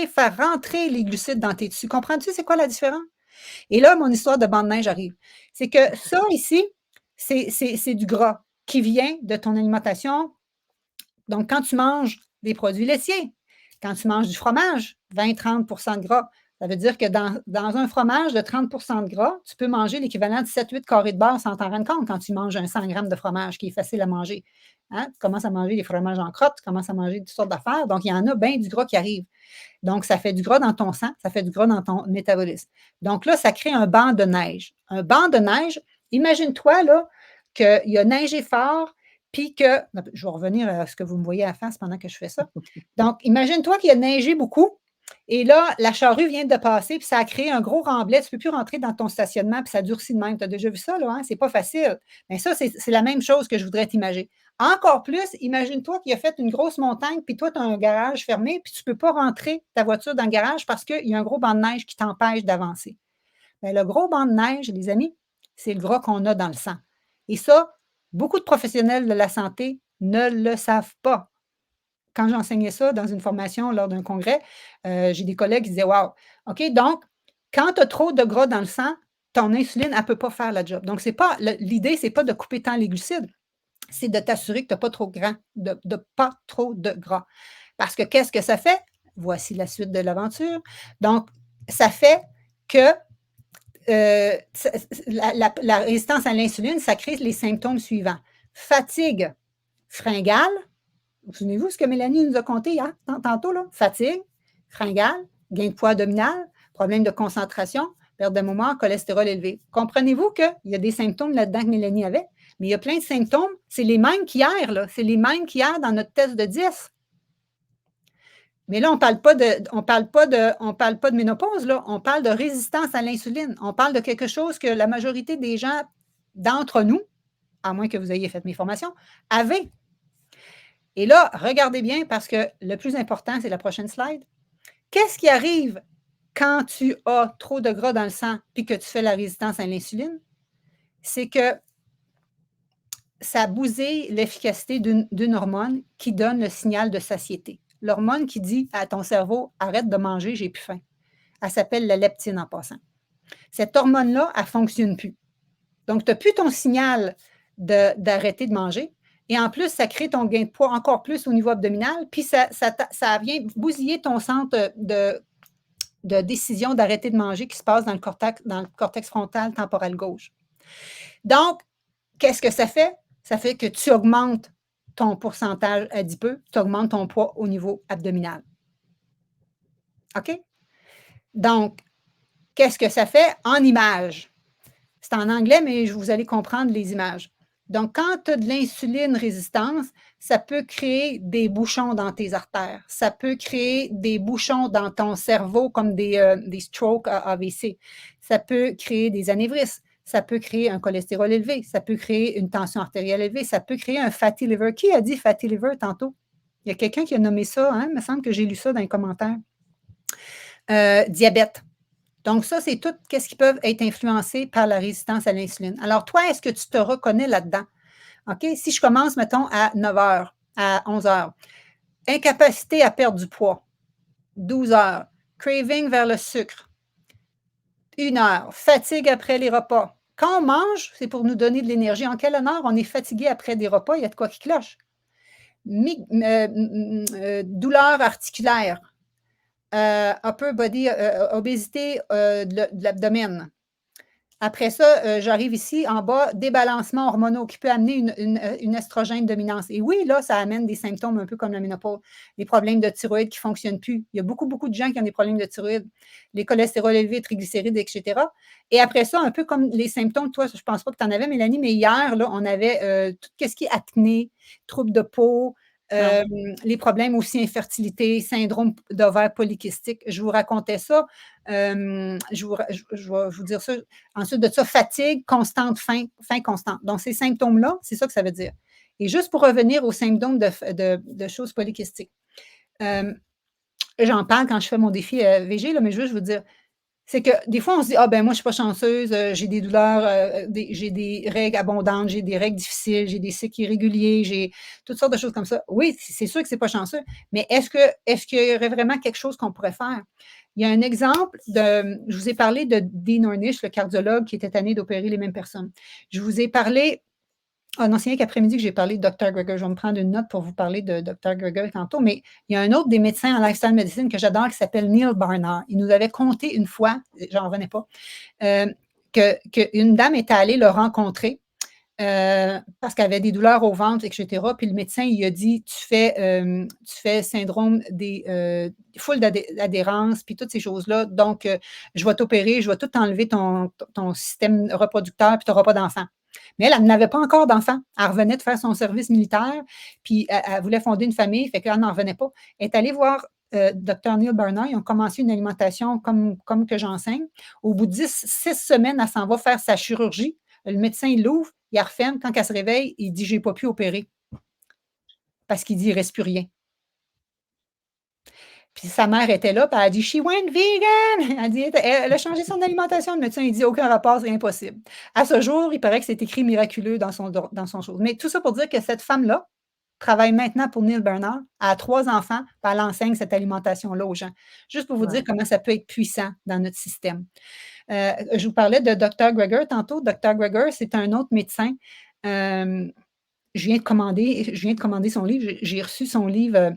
faire rentrer les glucides dans tes tissus. Comprends-tu c'est quoi la différence? Et là, mon histoire de bande de neige arrive. C'est que ça ici, c'est du gras qui vient de ton alimentation. Donc, quand tu manges des produits laitiers, quand tu manges du fromage, 20-30 de gras, ça veut dire que dans un fromage de 30 de gras, tu peux manger l'équivalent de 7-8 carrés de beurre sans t'en rendre compte quand tu manges un 100 grammes de fromage qui est facile à manger. Hein? Tu commences à manger des fromages en crotte, tu commences à manger toutes sortes d'affaires. Donc, il y en a bien du gras qui arrive. Donc, ça fait du gras dans ton sang, ça fait du gras dans ton métabolisme. Donc là, ça crée un banc de neige. Un banc de neige, imagine-toi là qu'il a neigé fort, puis que, je vais revenir à ce que vous me voyez à la face pendant que je fais ça. Donc, imagine-toi qu'il a neigé beaucoup, et là, la charrue vient de passer, puis ça a créé un gros remblai. Tu ne peux plus rentrer dans ton stationnement, puis ça durcit de même. Tu as déjà vu ça, là, hein? C'est pas facile. Mais ça, c'est la même chose que je voudrais t'imaginer. Encore plus, imagine-toi qu'il a fait une grosse montagne, puis toi, tu as un garage fermé, puis tu ne peux pas rentrer ta voiture dans le garage parce qu'il y a un gros banc de neige qui t'empêche d'avancer. Bien, le gros banc de neige, les amis, c'est le gras qu'on a dans le sang. Et ça, beaucoup de professionnels de la santé ne le savent pas. Quand j'enseignais ça dans une formation lors d'un congrès, j'ai des collègues qui disaient: «Wow, OK, donc quand tu as trop de gras dans le sang, ton insuline, elle ne peut pas faire la job». Donc, l'idée, ce n'est pas de couper tant les glucides, c'est de t'assurer que tu n'as pas trop pas trop de gras. Parce que qu'est-ce que ça fait? Voici la suite de l'aventure. Donc, ça fait que la résistance à l'insuline, ça crée les symptômes suivants. Fatigue fringale. Vous souvenez-vous ce que Mélanie nous a conté hier, tantôt? Là? Fatigue, fringale, gain de poids abdominal, problème de concentration, perte de mémoire, cholestérol élevé. Comprenez-vous qu'il y a des symptômes là-dedans que Mélanie avait? Mais il y a plein de symptômes. C'est les mêmes qu'hier, là. C'est les mêmes qu'hier dans notre test de 10. Mais là, on ne parle pas de ménopause, là. On parle de résistance à l'insuline. On parle de quelque chose que la majorité des gens d'entre nous, à moins que vous ayez fait mes formations, avaient. Et là, regardez bien parce que le plus important, c'est la prochaine slide. Qu'est-ce qui arrive quand tu as trop de gras dans le sang et que tu fais la résistance à l'insuline? C'est que ça bousille l'efficacité d'une hormone qui donne le signal de satiété. L'hormone qui dit à ton cerveau: arrête de manger, j'ai plus faim. Elle s'appelle la leptine en passant. Cette hormone-là, elle ne fonctionne plus. Donc, tu n'as plus ton signal d'arrêter de manger. Et en plus, ça crée ton gain de poids encore plus au niveau abdominal. Puis, ça vient bousiller ton centre de décision d'arrêter de manger qui se passe dans le cortex frontal temporal gauche. Donc, qu'est-ce que ça fait? Ça fait que tu augmentes ton pourcentage adipeux, tu augmentes ton poids au niveau abdominal. OK? Donc, qu'est-ce que ça fait en images? C'est en anglais, mais vous allez comprendre les images. Donc, quand tu as de l'insuline résistance, ça peut créer des bouchons dans tes artères. Ça peut créer des bouchons dans ton cerveau comme des strokes AVC. Ça peut créer des anévrismes. Ça peut créer un cholestérol élevé. Ça peut créer une tension artérielle élevée. Ça peut créer un fatty liver. Qui a dit fatty liver tantôt? Il y a quelqu'un qui a nommé ça, hein? Il me semble que j'ai lu ça dans les commentaires. Diabète. Donc ça, c'est tout ce qui peut être influencé par la résistance à l'insuline. Alors toi, est-ce que tu te reconnais là-dedans? OK? Si je commence, mettons, à 9 heures, à 11 heures, incapacité à perdre du poids, 12 heures, craving vers le sucre, 1 heure, fatigue après les repas. Quand on mange, c'est pour nous donner de l'énergie. En quelle heure on est fatigué après des repas? Il y a de quoi qui cloche. Douleur articulaire, upper body, obésité de l'abdomen. Après ça, j'arrive ici en bas, débalancement hormonaux qui peut amener une estrogène dominance. Et oui, là, ça amène des symptômes un peu comme la ménopause, les problèmes de thyroïde qui ne fonctionnent plus. Il y a beaucoup, beaucoup de gens qui ont des problèmes de thyroïde, les cholestérols élevés, triglycérides, etc. Et après ça, un peu comme les symptômes, toi, je ne pense pas que tu en avais, Mélanie, mais hier, là, on avait tout ce qui est acné, troubles de peau, Non. les problèmes aussi infertilité, syndrome d'ovaire polykystique. Je vous racontais ça. Je vais vous dire ça. Ensuite de ça, fatigue constante, faim constante. Donc, ces symptômes-là, c'est ça que ça veut dire. Et juste pour revenir aux symptômes de choses polykystiques, j'en parle quand je fais mon défi VG, là, mais juste, je veux dire, c'est que des fois, on se dit, ah ben moi, je ne suis pas chanceuse, j'ai des douleurs, j'ai des règles abondantes, j'ai des règles difficiles, j'ai des cycles irréguliers, j'ai toutes sortes de choses comme ça. Oui, c'est sûr que ce n'est pas chanceux, mais est-ce qu'il y aurait vraiment quelque chose qu'on pourrait faire? Il y a un exemple je vous ai parlé de Dean Ornish, le cardiologue qui était tanné d'opérer les mêmes personnes. Je vous ai parlé ah non, c'est rien qu'après-midi que j'ai parlé de Dr. Greger. Je vais me prendre une note pour vous parler de Dr. Greger tantôt, mais il y a un autre des médecins en lifestyle medicine que j'adore qui s'appelle Neil Barnard. Il nous avait conté une fois, j'en revenais pas, qu'une dame était allée le rencontrer parce qu'elle avait des douleurs au ventre, etc. Puis le médecin, il a dit tu fais syndrome des foule d'adhérence, puis toutes ces choses-là. Donc, je vais t'opérer, je vais tout enlever ton système reproducteur, puis tu n'auras pas d'enfant. Mais elle n'avait pas encore d'enfant. Elle revenait de faire son service militaire, puis elle voulait fonder une famille, fait qu'elle n'en revenait pas. Elle est allée voir Dr. Neil Barnard. Ils ont commencé une alimentation comme que j'enseigne. Au bout de 6 semaines, elle s'en va faire sa chirurgie. Le médecin, il l'ouvre, il la referme. Quand elle se réveille, il dit, j'ai pas pu opérer. Parce qu'il dit, il reste plus rien. Puis sa mère était là, puis elle a dit, she went vegan. Elle a changé son alimentation. Le médecin, il dit, aucun rapport, c'est impossible. À ce jour, il paraît que c'est écrit miraculeux dans son chose. Mais tout ça pour dire que cette femme-là travaille maintenant pour Neil Barnard. Elle a 3 enfants, puis elle enseigne cette alimentation-là aux gens. Juste pour vous dire comment ça peut être puissant dans notre système. Je vous parlais de Dr. Greger tantôt. Dr. Greger, c'est un autre médecin. Je viens de commander son livre. J'ai reçu son livre.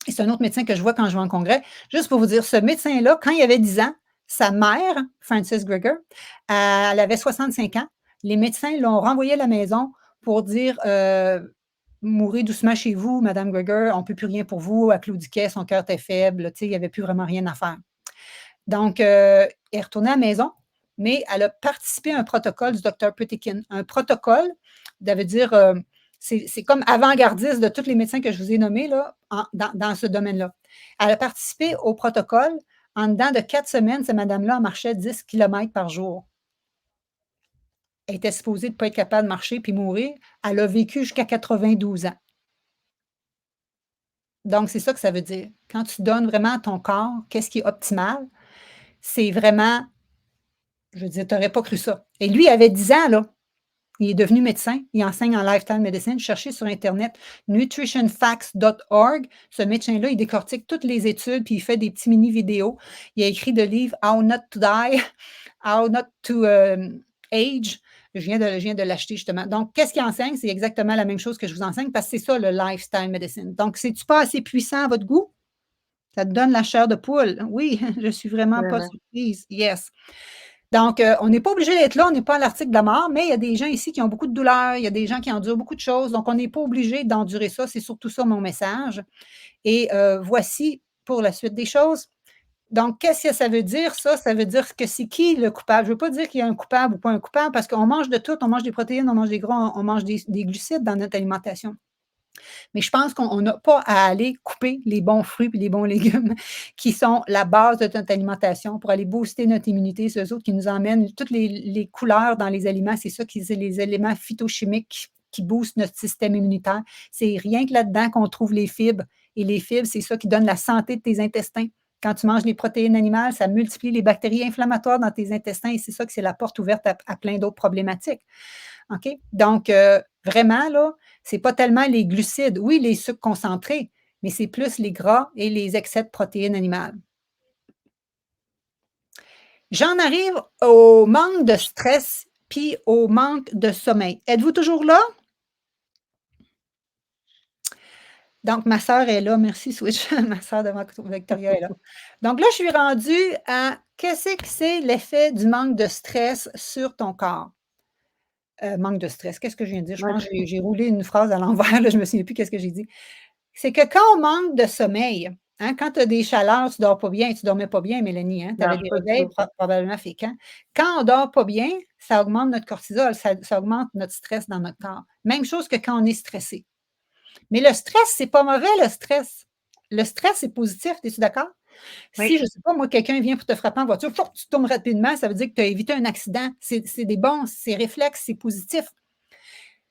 Et c'est un autre médecin que je vois quand je vais en congrès. Juste pour vous dire, ce médecin-là, quand il avait 10 ans, sa mère, Frances Greger, elle avait 65 ans. Les médecins l'ont renvoyée à la maison pour dire mourrez doucement chez vous, Madame Greger, on ne peut plus rien pour vous. Elle claudiquait, son cœur était faible, il n'y avait plus vraiment rien à faire. Donc, elle est retournée à la maison, mais elle a participé à un protocole du Dr. Pritikin. Un protocole, ça veut dire, c'est comme avant-gardiste de tous les médecins que je vous ai nommés là, dans ce domaine-là. Elle a participé au protocole. En dedans de 4 semaines, cette madame-là marchait 10 km par jour. Elle était supposée de ne pas être capable de marcher puis mourir. Elle a vécu jusqu'à 92 ans. Donc, c'est ça que ça veut dire. Quand tu donnes vraiment à ton corps, qu'est-ce qui est optimal, c'est vraiment, je veux dire, tu n'aurais pas cru ça. Et lui, il avait 10 ans, là. Il est devenu médecin. Il enseigne en lifestyle medicine. Cherchez sur Internet nutritionfacts.org. Ce médecin-là, il décortique toutes les études puis il fait des petits mini-vidéos. Il a écrit le livre How Not to Die, How Not to Age. Je viens de l'acheter justement. Donc, qu'est-ce qu'il enseigne? C'est exactement la même chose que je vous enseigne parce que c'est ça le lifestyle medicine. Donc, c'est-tu pas assez puissant à votre goût? Ça te donne la chair de poule. Oui, je suis vraiment pas surprise. Yes. Donc, on n'est pas obligé d'être là, on n'est pas à l'article de la mort, mais il y a des gens ici qui ont beaucoup de douleurs, il y a des gens qui endurent beaucoup de choses, donc on n'est pas obligé d'endurer ça. C'est surtout ça mon message. Et voici pour la suite des choses. Donc, qu'est-ce que ça veut dire, ça? Ça veut dire que c'est qui le coupable? Je ne veux pas dire qu'il y a un coupable ou pas un coupable, parce qu'on mange de tout, on mange des protéines, on mange des gras, on mange des glucides dans notre alimentation. Mais je pense qu'on n'a pas à aller couper les bons fruits et les bons légumes qui sont la base de notre alimentation pour aller booster notre immunité. C'est eux autres qui nous emmènent toutes les couleurs dans les aliments. C'est ça qui c'est les éléments phytochimiques qui boostent notre système immunitaire. C'est rien que là-dedans qu'on trouve les fibres. Et les fibres, c'est ça qui donne la santé de tes intestins. Quand tu manges les protéines animales, ça multiplie les bactéries inflammatoires dans tes intestins et c'est ça que c'est la porte ouverte à plein d'autres problématiques. OK? Donc, vraiment, là, c'est pas tellement les glucides. Oui, les sucres concentrés, mais c'est plus les gras et les excès de protéines animales. J'en arrive au manque de stress puis au manque de sommeil. Êtes-vous toujours là? Donc, ma sœur est là. Merci, Switch. Ma sœur de Victoria est là. Donc là, je suis rendue à qu'est-ce que c'est l'effet du manque de stress sur ton corps? Manque de stress. Qu'est-ce que je viens de dire? Je Ouais. pense que j'ai roulé une phrase à l'envers, là, je me souviens plus qu'est-ce que j'ai dit. C'est que quand on manque de sommeil, hein, quand tu as des chaleurs, tu dors pas bien. Tu dormais pas bien, Mélanie, hein? Tu Non, avais des pas du réveils tout. probablement fréquents. Quand on dort pas bien, ça augmente notre cortisol, ça augmente notre stress dans notre corps. Même chose que quand on est stressé. Mais le stress, c'est pas mauvais, le stress. Le stress, c'est positif, es-tu d'accord? Si, Oui, je sais pas, moi, quelqu'un vient pour te frapper en voiture, fouf, tu tombes rapidement, ça veut dire que tu as évité un accident. C'est des bons, c'est réflexes, c'est positif.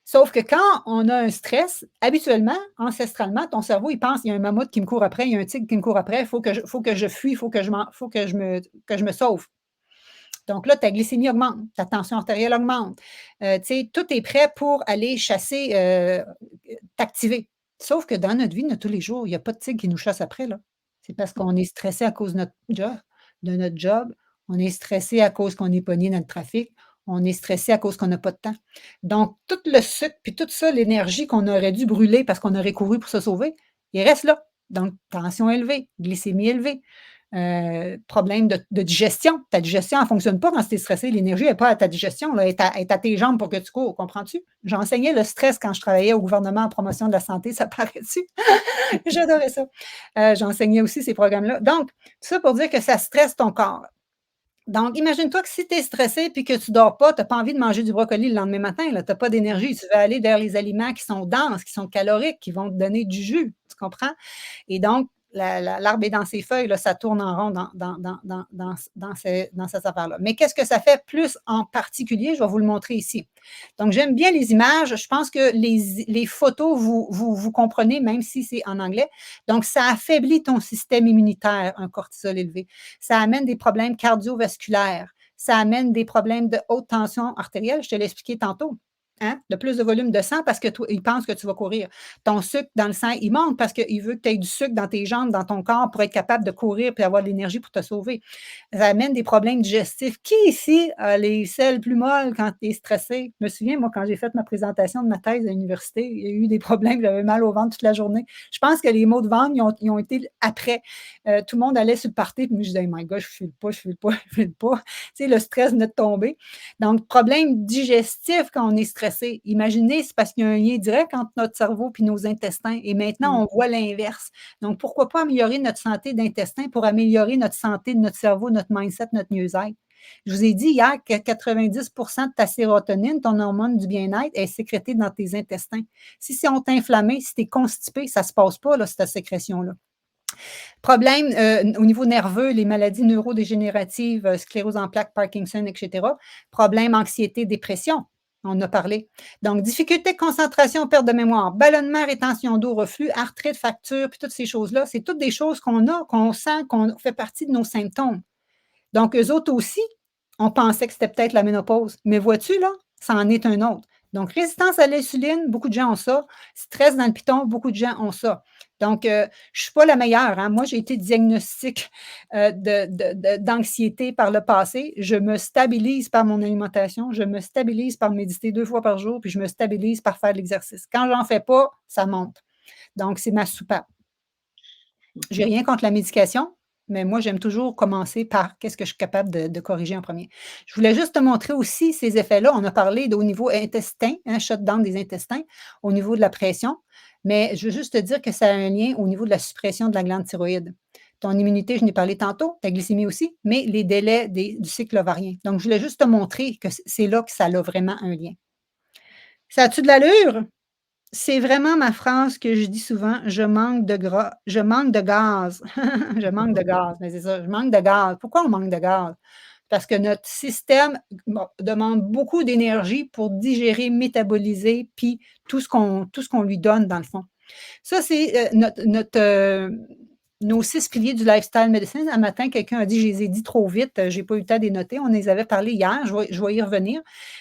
Sauf que quand on a un stress, habituellement, ancestralement, ton cerveau, il pense: «Il y a un mammouth qui me court après, il y a un tigre qui me court après, il faut que je fuis, il faut que je me sauve». Donc là, ta glycémie augmente, ta tension artérielle augmente. Tu sais, tout est prêt pour aller chasser, t'activer. Sauf que dans notre vie de tous les jours, il y a pas de tigre qui nous chasse après, là. C'est parce qu'on est stressé à cause de notre job, on est stressé à cause qu'on est pogné dans le trafic, on est stressé à cause qu'on n'a pas de temps. Donc tout le sucre, puis tout ça, l'énergie qu'on aurait dû brûler parce qu'on aurait couru pour se sauver, il reste là. Donc tension élevée, glycémie élevée. Problème de digestion. Ta digestion, elle ne fonctionne pas quand tu es stressé. L'énergie n'est pas à ta digestion, là, elle est à tes jambes pour que tu cours, comprends-tu? J'enseignais le stress quand je travaillais au gouvernement en promotion de la santé, ça paraît-tu? J'adorais ça. J'enseignais aussi ces programmes-là. Donc, tout ça pour dire que ça stresse ton corps. Donc, imagine-toi que si tu es stressé puis que tu ne dors pas, tu n'as pas envie de manger du brocoli le lendemain matin, tu n'as pas d'énergie. Tu veux aller vers les aliments qui sont denses, qui sont caloriques, qui vont te donner du jus, tu comprends? Et donc, l'arbre est dans ses feuilles, là, ça tourne en rond dans cette affaire-là. Mais qu'est-ce que ça fait plus en particulier? Je vais vous le montrer ici. Donc, j'aime bien les images. Je pense que les photos, vous comprenez, même si c'est en anglais. Donc, ça affaiblit ton système immunitaire, un cortisol élevé. Ça amène des problèmes cardiovasculaires. Ça amène des problèmes de haute tension artérielle. Je te l'ai expliqué tantôt. Hein? De plus de volume de sang parce qu'il pense que tu vas courir. Ton sucre dans le sang, il monte parce qu'il veut que tu aies du sucre dans tes jambes, dans ton corps pour être capable de courir et avoir de l'énergie pour te sauver. Ça amène des problèmes digestifs. Qui ici a les selles plus molles quand tu es stressé? Je me souviens, moi, quand j'ai fait ma présentation de ma thèse à l'université, il y a eu des problèmes, j'avais mal au ventre toute la journée. Je pense que les maux de ventre, ils ont été après. Tout le monde allait sur le party, puis je disais, oh my God, je ne file pas, je ne file pas, je ne file pas. Tu sais, le stress venait de tomber. Donc, problème digestif quand on est stressé. Imaginez, c'est parce qu'il y a un lien direct entre notre cerveau et nos intestins. Et maintenant, on voit l'inverse. Donc, pourquoi pas améliorer notre santé d'intestin pour améliorer notre santé de notre cerveau, notre mindset, notre mieux-être? Je vous ai dit hier que 90 de ta sérotonine, ton hormone du bien-être, est sécrétée dans tes intestins. Si c'est on inflammé, si tu es constipé, ça ne se passe pas, là, cette sécrétion-là. Problème au niveau nerveux, les maladies neurodégénératives, sclérose en plaques, Parkinson, etc. Problème anxiété, dépression. On en a parlé. Donc, difficulté de concentration, perte de mémoire, ballonnement, rétention d'eau, reflux, arthrite, fracture, puis toutes ces choses-là, c'est toutes des choses qu'on a, qu'on sent, qu'on fait partie de nos symptômes. Donc, eux autres aussi, on pensait que c'était peut-être la ménopause. Mais vois-tu, là, ça en est un autre. Donc, résistance à l'insuline, beaucoup de gens ont ça. Stress dans le piton, beaucoup de gens ont ça. Donc, je ne suis pas la meilleure. Hein. Moi, j'ai été diagnostic d'anxiété par le passé. Je me stabilise par mon alimentation. Je me stabilise par méditer 2 fois par jour, puis je me stabilise par faire de l'exercice. Quand j'en fais pas, ça monte. Donc, c'est ma soupape. J'ai rien contre la médication, mais moi, j'aime toujours commencer par qu'est-ce que je suis capable de corriger en premier. Je voulais juste te montrer aussi ces effets-là. On a parlé au niveau intestin, hein, shutdown des intestins, au niveau de la pression, mais je veux juste te dire que ça a un lien au niveau de la suppression de la glande thyroïde. Ton immunité, je n'ai parlé tantôt, ta glycémie aussi, mais les délais du cycle ovarien. Donc, je voulais juste te montrer que c'est là que ça a vraiment un lien. Ça a-tu de l'allure? C'est vraiment ma phrase que je dis souvent: «Je manque de gras, je manque de gaz». Je manque de gaz, mais c'est ça, je manque de gaz. Pourquoi on manque de gaz? Parce que notre système, bon, demande beaucoup d'énergie pour digérer, métaboliser, puis tout ce qu'on lui donne dans le fond. Ça, c'est, notre, nos 6 piliers du lifestyle medicine. Un matin, quelqu'un a dit, je les ai dit trop vite, je n'ai pas eu le temps de les noter. On les avait parlé hier, je vais y revenir.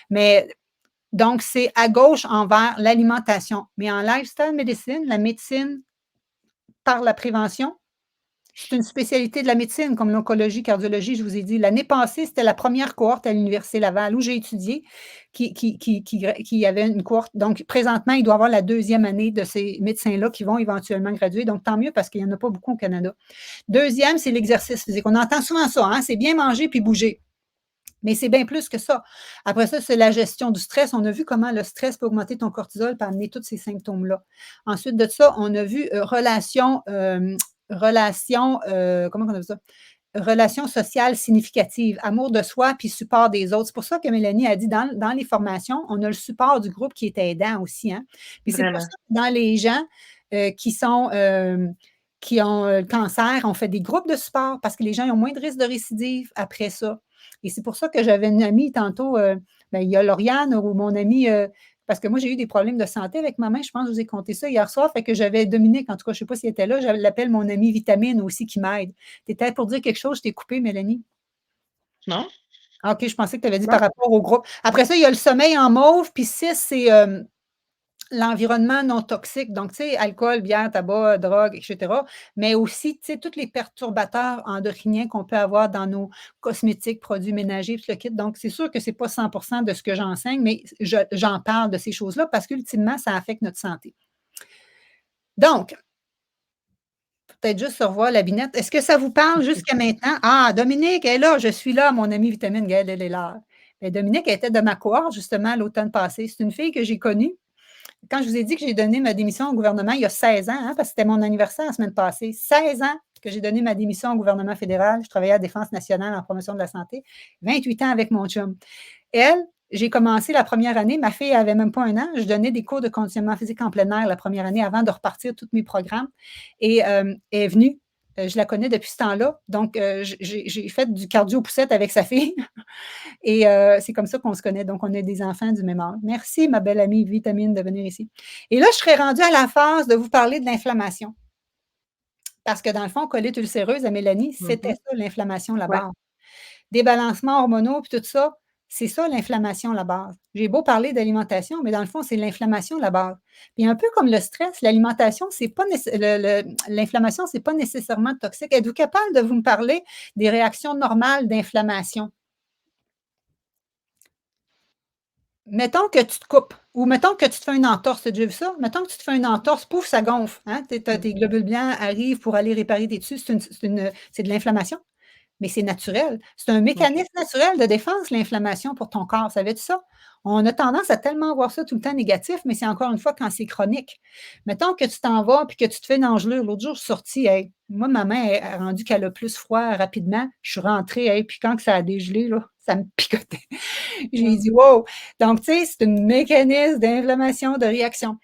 Mais donc, c'est à gauche envers l'alimentation. Mais en lifestyle medicine, la médecine par la prévention, c'est une spécialité de la médecine, comme l'oncologie, cardiologie, je vous ai dit. L'année passée, c'était la première cohorte à l'Université Laval où j'ai étudié qui avait une cohorte. Donc, présentement, il doit y avoir la deuxième année de ces médecins-là qui vont éventuellement graduer. Donc, tant mieux parce qu'il n'y en a pas beaucoup au Canada. Deuxième, c'est l'exercice physique. On entend souvent ça, hein? C'est bien manger puis bouger. Mais c'est bien plus que ça. Après ça, c'est la gestion du stress. On a vu comment le stress peut augmenter ton cortisol et amener tous ces symptômes-là. Ensuite de ça, on a vu comment on appelle ça? Relations sociales significatives, amour de soi puis support des autres. C'est pour ça que Mélanie a dit dans les formations, on a le support du groupe qui est aidant aussi. Hein? Puis c'est pour ça Vraiment. que dans les gens qui ont le cancer, on fait des groupes de support parce que les gens ont moins de risques de récidive après ça. Et c'est pour ça que j'avais une amie tantôt, il y a Lauriane ou mon amie, parce que moi, j'ai eu des problèmes de santé avec ma main. Je pense que je vous ai conté ça hier soir. Fait que j'avais Dominique, en tout cas, je ne sais pas s'il était là. Je l'appelle mon amie Vitamine aussi qui m'aide. Tu étais pour dire quelque chose, je t'ai coupé, Mélanie. Non? Ah, OK, je pensais que tu avais dit Non? par rapport au groupe. Après ça, il y a le sommeil en mauve, puis 6, c'est l'environnement non toxique. Donc, tu sais, alcool, bière, tabac, drogue, etc. Mais aussi, tu sais, tous les perturbateurs endocriniens qu'on peut avoir dans nos cosmétiques, produits ménagers, tout le kit. Donc, c'est sûr que ce n'est pas 100% de ce que j'enseigne, mais j'en parle de ces choses-là parce qu'ultimement, ça affecte notre santé. Donc, peut-être juste se revoir la binette. Est-ce que ça vous parle jusqu'à maintenant? Ah, Dominique est là, je suis là, mon amie Vitamine Gaëlle, elle est là. Mais Dominique était de ma cohorte, justement, l'automne passé. C'est une fille que j'ai connue quand je vous ai dit que j'ai donné ma démission au gouvernement il y a 16 ans, hein, parce que c'était mon anniversaire la semaine passée, 16 ans que j'ai donné ma démission au gouvernement fédéral. Je travaillais à la Défense nationale en promotion de la santé, 28 ans avec mon chum. Elle, j'ai commencé la première année, ma fille avait même pas un an, je donnais des cours de conditionnement physique en plein air la première année avant de repartir tous mes programmes. Et elle est venue, je la connais depuis ce temps-là, donc j'ai fait du cardio poussette avec sa fille. Et c'est comme ça qu'on se connaît. Donc, on est des enfants du même âge. Merci, ma belle amie Vitamine, de venir ici. Et là, je serais rendue à la phase de vous parler de l'inflammation. Parce que dans le fond, colite ulcéreuse à Mélanie, c'était Mhm. ça l'inflammation, la Ouais. base. Débalancement hormonaux, puis tout ça, c'est ça l'inflammation, la base. J'ai beau parler d'alimentation, mais dans le fond, c'est l'inflammation, la base. Puis un peu comme le stress, l'alimentation, c'est pas l'inflammation, c'est pas nécessairement toxique. Êtes-vous capable de vous me parler des réactions normales d'inflammation? Mettons que tu te coupes ou mettons que tu te fais une entorse. Tu as déjà vu ça? Mettons que tu te fais une entorse, pouf, ça gonfle. Hein? Tes globules blancs arrivent pour aller réparer tes tissus. C'est de l'inflammation, mais c'est naturel. C'est un OK. mécanisme naturel de défense, l'inflammation pour ton corps. Savais-tu ça? On a tendance à tellement voir ça tout le temps négatif, mais c'est encore une fois quand c'est chronique. Mettons que tu t'en vas et que tu te fais une engelure. L'autre jour, je suis sortie. Hey, moi, ma main a rendu qu'elle a plus froid rapidement. Je suis rentrée, hey, puis quand que ça a dégelé, là, ça me picotait. J'ai dit, wow! Donc, tu sais, c'est un mécanisme d'inflammation, de réaction.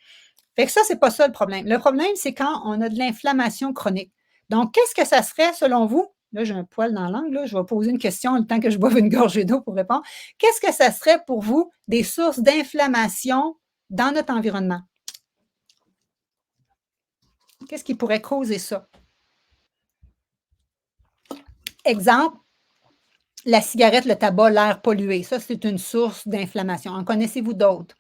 Fait que ça, c'est pas ça le problème. Le problème, c'est quand on a de l'inflammation chronique. Donc, qu'est-ce que ça serait selon vous? Là, j'ai un poil dans l'angle, là, je vais poser une question le temps que je boive une gorgée d'eau pour répondre. Qu'est-ce que ça serait pour vous des sources d'inflammation dans notre environnement? Qu'est-ce qui pourrait causer ça? Exemple, la cigarette, le tabac, l'air pollué. Ça, c'est une source d'inflammation. En connaissez-vous d'autres?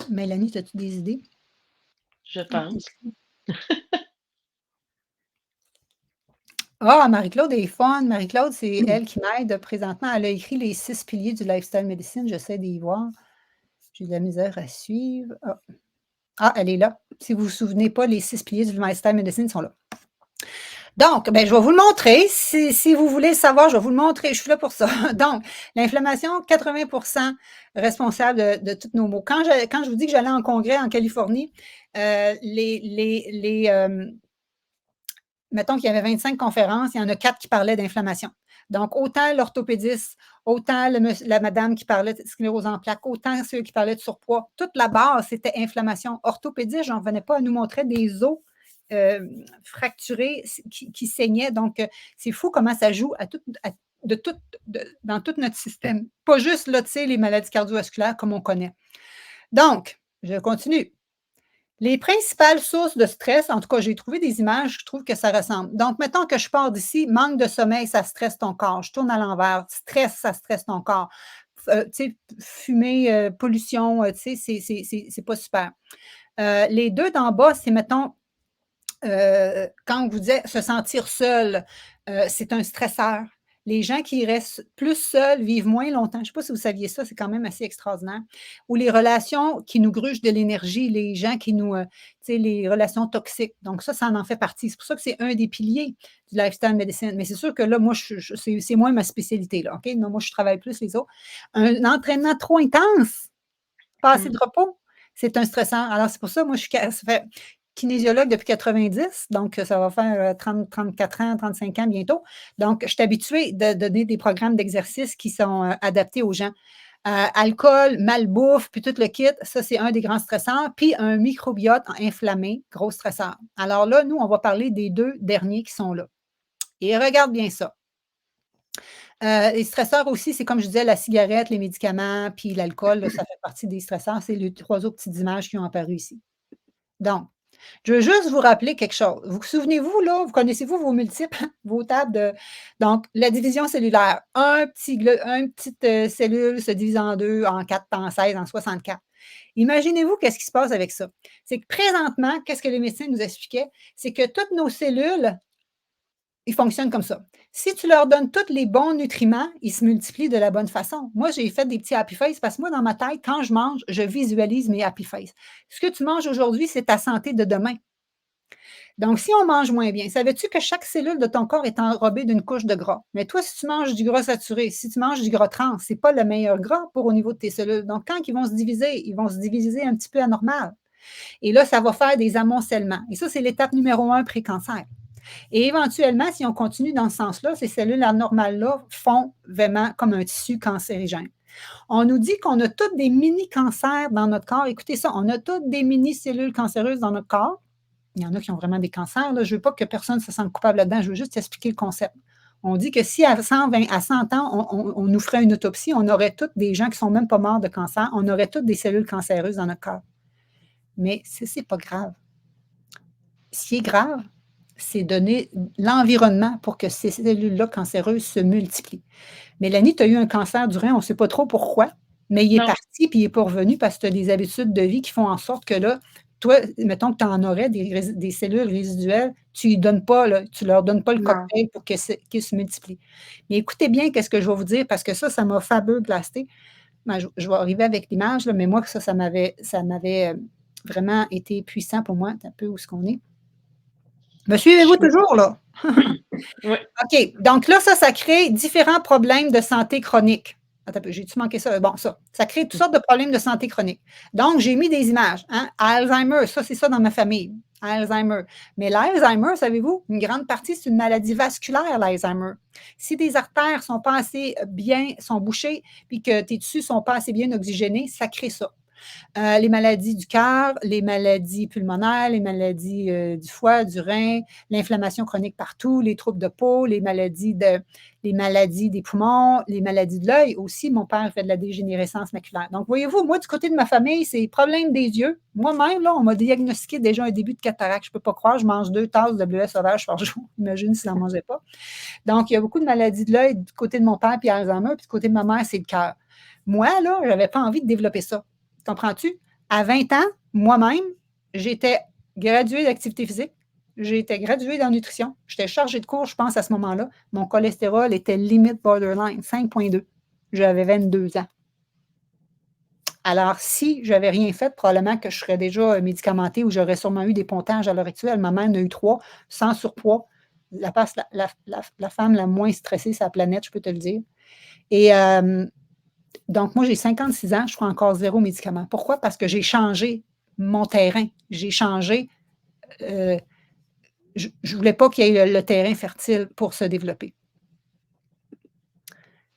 Mélanie, as-tu des idées? Je pense. Ah, Marie-Claude est fun. Marie-Claude, c'est elle qui m'aide présentement. Elle a écrit les 6 piliers du lifestyle medicine. J'essaie d'y voir. J'ai de la misère à suivre. Ah. Ah, elle est là. Si vous ne vous souvenez pas, les 6 piliers du lifestyle medicine sont là. Donc, ben, je vais vous le montrer. Si vous voulez savoir, je vais vous le montrer. Je suis là pour ça. Donc, l'inflammation, 80% responsable de tous nos maux. Quand je vous dis que j'allais en congrès en Californie, mettons qu'il y avait 25 conférences, il y en a 4 qui parlaient d'inflammation. Donc, autant l'orthopédiste, autant la madame qui parlait de sclérose en plaques, autant ceux qui parlaient de surpoids. Toute la base, c'était inflammation. Orthopédiste, j'en revenais pas, elle nous montrait des os fracturés qui saignaient. Donc, c'est fou comment ça joue dans tout notre système. Pas juste là, les maladies cardiovasculaires comme on connaît. Donc, je continue. Les principales sources de stress, en tout cas, j'ai trouvé des images, je trouve que ça ressemble. Donc, mettons que je pars d'ici, manque de sommeil, ça stresse ton corps. Je tourne à l'envers, stress, ça stresse ton corps. Tu sais, fumée, pollution, tu sais, c'est pas super. Les 2 d'en bas, c'est mettons, quand vous dites se sentir seul, c'est un stresseur. Les gens qui restent plus seuls vivent moins longtemps. Je ne sais pas si vous saviez ça, c'est quand même assez extraordinaire. Ou les relations qui nous grugent de l'énergie, les gens qui nous, tu sais, les relations toxiques. Donc ça en fait partie. C'est pour ça que c'est un des piliers du lifestyle medicine. Mais c'est sûr que là, moi, c'est moins ma spécialité, là, OK? Non, moi, je travaille plus les autres. Un entraînement trop intense, pas assez de repos, c'est un stressant. Alors, c'est pour ça, moi, ça fait kinésiologue depuis 90, donc ça va faire 30, 34 ans, 35 ans bientôt. Donc, je suis habituée de donner des programmes d'exercice qui sont adaptés aux gens. Alcool, malbouffe, puis tout le kit, ça, c'est un des grands stresseurs. Puis un microbiote inflammé, gros stresseur. Alors là, nous, on va parler des 2 derniers qui sont là. Et regarde bien ça. Les stresseurs aussi, c'est comme je disais, la cigarette, les médicaments, puis l'alcool, ça fait partie des stresseurs. C'est les 3 autres petites images qui ont apparu ici. Donc, je veux juste vous rappeler quelque chose. Vous souvenez-vous, là, vous connaissez-vous vos multiples, vos tables de. Donc, la division cellulaire. Une petite cellule se divise en 2, en 4, en 16, en 64. Imaginez-vous qu'est-ce qui se passe avec ça. C'est que présentement, qu'est-ce que les médecins nous expliquaient? C'est que toutes nos cellules, ils fonctionnent comme ça. Si tu leur donnes tous les bons nutriments, ils se multiplient de la bonne façon. Moi, j'ai fait des petits happy face parce que moi, dans ma tête, quand je mange, je visualise mes happy face. Ce que tu manges aujourd'hui, c'est ta santé de demain. Donc, si on mange moins bien, savais-tu que chaque cellule de ton corps est enrobée d'une couche de gras? Mais toi, si tu manges du gras saturé, si tu manges du gras trans, ce n'est pas le meilleur gras pour au niveau de tes cellules. Donc, quand ils vont se diviser un petit peu anormal. Et là, ça va faire des amoncellements. Et ça, c'est l'étape numéro 1 pré-cancer. Et éventuellement, si on continue dans ce sens-là, ces cellules anormales-là font vraiment comme un tissu cancérigène. On nous dit qu'on a toutes des mini-cancers dans notre corps. Écoutez ça, on a toutes des mini-cellules cancéreuses dans notre corps. Il y en a qui ont vraiment des cancers. Là. Je ne veux pas que personne se sente coupable là-dedans. Je veux juste expliquer le concept. On dit que si à 120, à 100 ans, on nous ferait une autopsie, on aurait toutes des gens qui ne sont même pas morts de cancer. On aurait toutes des cellules cancéreuses dans notre corps. Mais ce n'est pas grave. Ce qui est grave, c'est donner l'environnement pour que ces cellules-là cancéreuses se multiplient. Mélanie, tu as eu un cancer du rein, on ne sait pas trop pourquoi, mais il est parti puis il n'est pas revenu parce que tu as des habitudes de vie qui font en sorte que là, toi, mettons que tu en aurais des cellules résiduelles, tu ne leur donnes pas le cocktail pour qu'ils se multiplient. Mais écoutez bien qu'est-ce que je vais vous dire parce que ça m'a fabuleux blasté. Ben, je vais arriver avec l'image, mais moi, ça m'avait vraiment été puissant pour moi. Un peu où est-ce qu'on est. Me suivez-vous toujours, là? Oui. OK. Donc là, ça crée différents problèmes de santé chronique. Attends, j'ai-tu manqué ça? Bon, ça crée toutes sortes de problèmes de santé chronique. Donc, j'ai mis des images. Hein? Alzheimer, ça, c'est ça dans ma famille. Alzheimer. Mais l'Alzheimer, savez-vous, une grande partie, c'est une maladie vasculaire, l'Alzheimer. Si tes artères ne sont pas assez bien, sont bouchées, puis que tes tissus ne sont pas assez bien oxygénés, ça crée ça. Les maladies du cœur, les maladies pulmonaires, les maladies du foie, du rein, l'inflammation chronique partout, les troubles de peau, les maladies des poumons, les maladies de l'œil aussi. Mon père fait de la dégénérescence maculaire. Donc, voyez-vous, moi, du côté de ma famille, c'est problème des yeux. Moi-même, là, on m'a diagnostiqué déjà un début de cataracte. Je ne peux pas croire, je mange 2 tasses de bleuet sauvage par jour. Imagine si je n'en mangeais pas. Donc, il y a beaucoup de maladies de l'œil du côté de mon père, puis Alzheimer, puis du côté de ma mère, c'est le cœur. Moi, là, je n'avais pas envie de développer ça. Comprends-tu? À 20 ans, moi-même, j'étais graduée d'activité physique. J'étais graduée dans la nutrition. J'étais chargée de cours, je pense, à ce moment-là. Mon cholestérol était limite borderline, 5,2. J'avais 22 ans. Alors, si je n'avais rien fait, probablement que je serais déjà médicamentée ou j'aurais sûrement eu des pontages à l'heure actuelle. Ma mère en a eu 3, sans surpoids. La femme la moins stressée sur la planète, je peux te le dire. Et donc, moi, j'ai 56 ans, je prends encore 0 médicament. Pourquoi? Parce que j'ai changé mon terrain. J'ai changé. Je ne voulais pas qu'il y ait le terrain fertile pour se développer.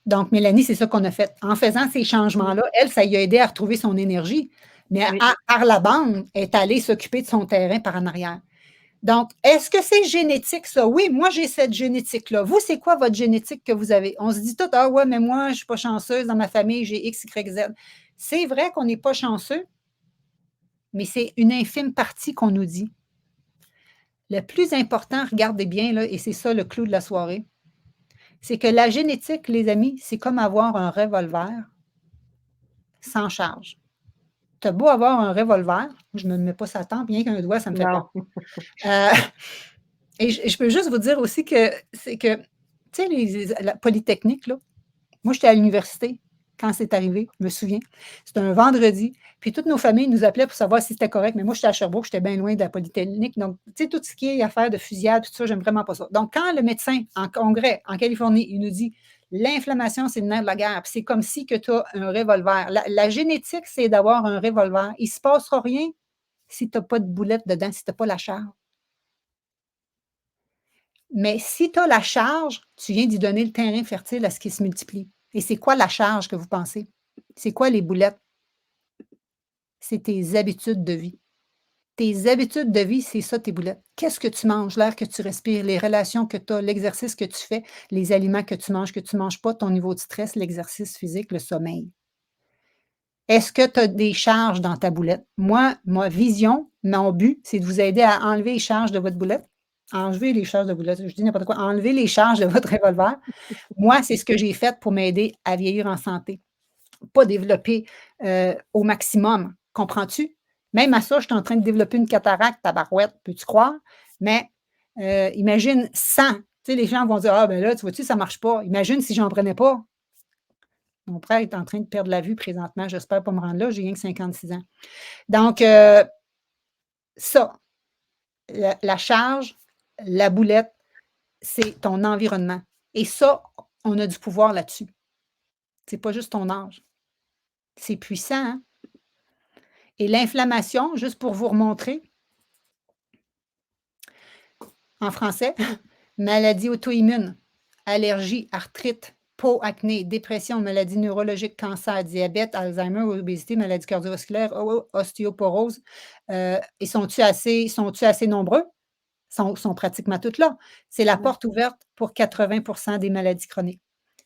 Donc, Mélanie, c'est ça qu'on a fait. En faisant ces changements-là, elle, ça lui a aidé à retrouver son énergie. Mais par la bande, elle est allée s'occuper de son terrain par en arrière. Donc, est-ce que c'est génétique, ça? Oui, moi, j'ai cette génétique-là. Vous, c'est quoi votre génétique que vous avez? On se dit tout, ah ouais, mais moi, je ne suis pas chanceuse dans ma famille, j'ai X, Y, Z. C'est vrai qu'on n'est pas chanceux, mais c'est une infime partie qu'on nous dit. Le plus important, regardez bien, là, et c'est ça le clou de la soirée, c'est que la génétique, les amis, c'est comme avoir un revolver sans charge. Tu as beau avoir un revolver, je ne me mets pas sa tempe, rien qu'un doigt, ça me fait peur. Non. Et je peux juste vous dire aussi que c'est que, tu sais, la Polytechnique, là, moi, j'étais à l'université quand c'est arrivé, je me souviens. C'était un vendredi, puis toutes nos familles nous appelaient pour savoir si c'était correct, mais moi, j'étais à Sherbrooke, j'étais bien loin de la Polytechnique. Donc, tu sais, tout ce qui est affaire de fusillade, tout ça, j'aime vraiment pas ça. Donc, quand le médecin en congrès en Californie, il nous dit l'inflammation, c'est le nerf de la guerre, puis c'est comme si que tu as un revolver. La génétique, c'est d'avoir un revolver. Il ne se passera rien si tu n'as pas de boulette dedans, si tu n'as pas la charge. Mais si tu as la charge, tu viens d'y donner le terrain fertile à ce qui se multiplie. Et c'est quoi la charge que vous pensez? C'est quoi les boulettes? C'est tes habitudes de vie. Tes habitudes de vie, c'est ça tes boulettes. Qu'est-ce que tu manges, l'air que tu respires, les relations que tu as, l'exercice que tu fais, les aliments que tu ne manges pas, ton niveau de stress, l'exercice physique, le sommeil. Est-ce que tu as des charges dans ta boulette? Moi, ma vision, mon but, c'est de vous aider à enlever les charges de votre boulette. Enlever les charges de boulette, je dis n'importe quoi. Enlever les charges de votre revolver. Moi, c'est ce que j'ai fait pour m'aider à vieillir en santé. Pas développer au maximum. Comprends-tu? Même à ça, je suis en train de développer une cataracte, tabarouette, peux-tu croire? Mais imagine 100. Tu sais, les gens vont dire, ah, ben là, tu vois-tu, ça ne marche pas. Imagine si j'en prenais pas. Mon frère est en train de perdre la vue présentement. J'espère pas me rendre là. J'ai rien que 56 ans. Donc, ça, la charge, la boulette, c'est ton environnement. Et ça, on a du pouvoir là-dessus. C'est pas juste ton âge. C'est puissant, hein? Et l'inflammation, juste pour vous remontrer, en français, maladie auto-immune, allergie, arthrite, peau, acné, dépression, maladie neurologique, cancer, diabète, Alzheimer, obésité, maladie cardiovasculaire, ostéoporose. Et sont-ils assez nombreux? Sont pratiquement toutes là. C'est la porte ouverte pour 80 des maladies chroniques.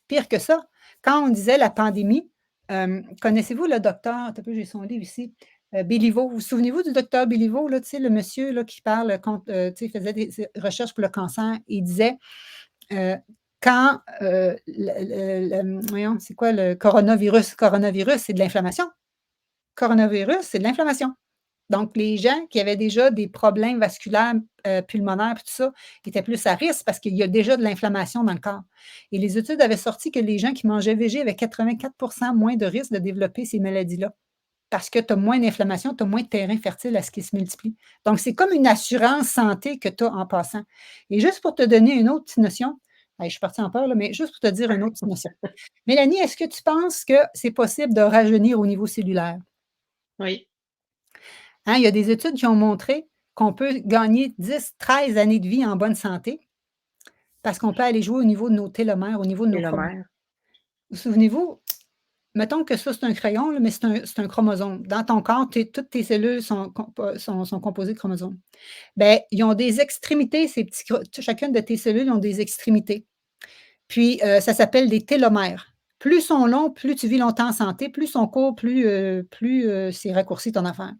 Pire que ça, quand on disait la pandémie, connaissez-vous le docteur, attends un peu, j'ai son livre ici, Béliveau. Vous souvenez-vous du docteur Béliveau, là, tu sais, le monsieur là, qui parle contre, tu sais, faisait des recherches pour le cancer. Il disait quand voyons, c'est quoi le coronavirus? Coronavirus, c'est de l'inflammation. Coronavirus, c'est de l'inflammation. Donc, les gens qui avaient déjà des problèmes vasculaires, pulmonaires, puis tout ça, étaient plus à risque parce qu'il y a déjà de l'inflammation dans le corps. Et les études avaient sorti que les gens qui mangeaient végé avaient 84 moins de risque de développer ces maladies-là. Parce que tu as moins d'inflammation, tu as moins de terrain fertile à ce qui se multiplie. Donc, c'est comme une assurance santé que tu as en passant. Et juste pour te donner une autre petite notion, je suis partie en peur, là, mais juste pour te dire une autre petite notion. Mélanie, est-ce que tu penses que c'est possible de rajeunir au niveau cellulaire? Oui. Hein, il y a des études qui ont montré qu'on peut gagner 10, 13 années de vie en bonne santé parce qu'on peut aller jouer au niveau de nos télomères, au niveau de nos chromosomes. Télomère. Vous souvenez-vous, mettons que ça, c'est un crayon, là, mais c'est un chromosome. Dans ton corps, toutes tes cellules sont composées de chromosomes. Bien, ils ont des extrémités, chacune de tes cellules ont des extrémités. Puis, ça s'appelle des télomères. Plus ils sont longs, plus tu vis longtemps en santé, plus ils sont courts, plus c'est raccourci ton affaire.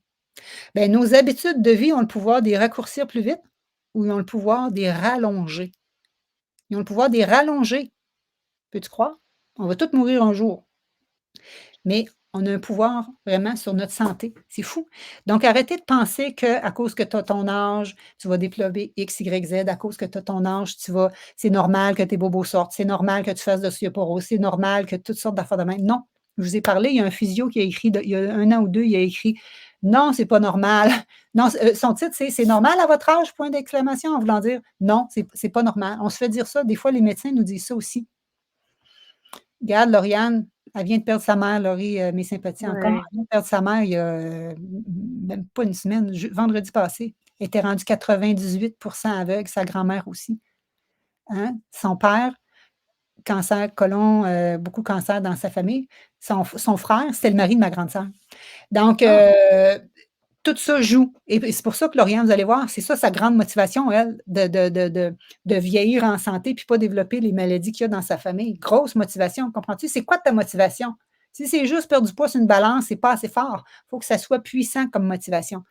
Bien, nos habitudes de vie ont le pouvoir de les raccourcir plus vite ou ils ont le pouvoir de les rallonger. Ils ont le pouvoir de les rallonger. Peux-tu croire? On va tous mourir un jour. Mais on a un pouvoir vraiment sur notre santé. C'est fou. Donc, arrêtez de penser qu'à cause que tu as ton âge, tu vas développer X, Y, Z. À cause que tu as ton âge, c'est normal que tes bobos sortent. C'est normal que tu fasses de l'ostéoporose. C'est normal que toutes sortes d'affaires de même. Non. Je vous ai parlé, il y a un physio qui a écrit, il y a 1 an ou 2, il a écrit non, c'est pas normal. Non, son titre, c'est normal à votre âge, point d'exclamation, en voulant dire non, c'est pas normal. On se fait dire ça. Des fois, les médecins nous disent ça aussi. Regarde, Lauriane, elle vient de perdre sa mère, Laurie, mes sympathies encore. Ouais. Elle vient de perdre sa mère il y a même pas une semaine, vendredi passé. Elle était rendue 98 aveugle, sa grand-mère aussi. Hein? Son père, cancer côlon, beaucoup de cancer dans sa famille. Son frère, c'était le mari de ma grande sœur. Donc, tout ça joue. Et c'est pour ça que Lauriane, vous allez voir, c'est ça sa grande motivation, elle, de vieillir en santé puis pas développer les maladies qu'il y a dans sa famille. Grosse motivation, comprends-tu? C'est quoi ta motivation? Si c'est juste perdre du poids sur une balance, c'est pas assez fort. Il faut que ça soit puissant comme motivation.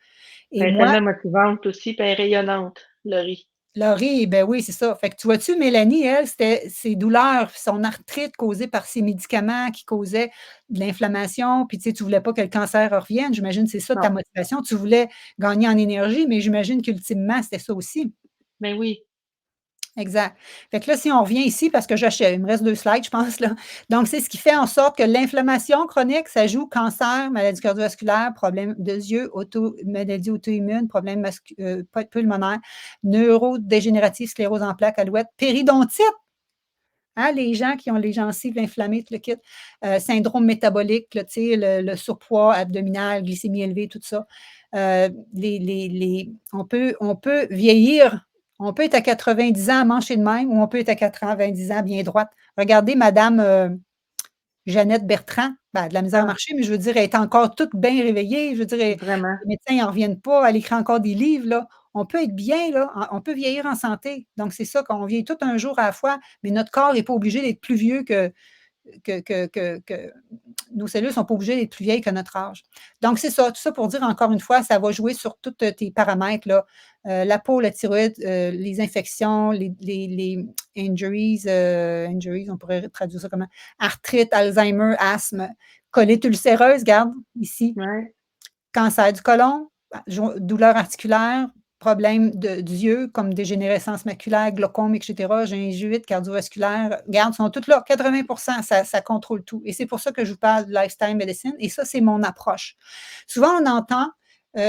Et Elle est moi, tellement motivante aussi, puis elle est rayonnante, Laurie. Laurie, ben oui, c'est ça. Fait que tu vois-tu, Mélanie, elle, c'était ses douleurs, son arthrite causée par ses médicaments qui causaient de l'inflammation. Puis tu sais, tu voulais pas que le cancer revienne. J'imagine que c'est ça ta Non, motivation. Tu voulais gagner en énergie, mais j'imagine qu'ultimement, c'était ça aussi. ben oui. Exact. Fait que là, si on revient ici, parce que j'achève, il me reste 2 slides, je pense, là. Donc, c'est ce qui fait en sorte que l'inflammation chronique, ça joue cancer, maladie cardiovasculaire, problème de yeux, maladie auto-immune, problème pulmonaire, neurodégénératif, sclérose en plaques, alouette, périodontite, hein, les gens qui ont les gencives inflammées, tout le kit, syndrome métabolique, là, tu sais, le surpoids abdominal, glycémie élevée, tout ça. On peut vieillir, on peut être à 90 ans à manger de même ou on peut être à 90 ans bien droite. Regardez madame, Jeannette Bertrand, ben, elle a de la misère à Ah, marcher, mais je veux dire, elle est encore toute bien réveillée. Je veux dire, vraiment. les médecins n'en reviennent pas. Elle écrit encore des livres, là. On peut être bien, là. On peut vieillir en santé. Donc, c'est ça, qu'on vieillit tout un jour à la fois, mais notre corps n'est pas obligé d'être plus vieux que nos cellules ne sont pas obligées d'être plus vieilles que notre âge. Donc, c'est ça. Tout ça pour dire, encore une fois, ça va jouer sur tous tes paramètres, là. La peau, la thyroïde, les infections, les injuries, on pourrait traduire ça comment? Arthrite, Alzheimer, asthme, colite ulcéreuse, regarde, ici, Ouais. cancer du côlon, douleur articulaire, problèmes d'yeux comme dégénérescence maculaire, glaucome, etc., gingivite, cardiovasculaire, regarde, sont toutes là, 80 ça contrôle tout. Et c'est pour ça que je vous parle de lifestyle medicine. Et ça, c'est mon approche. Souvent, on entend,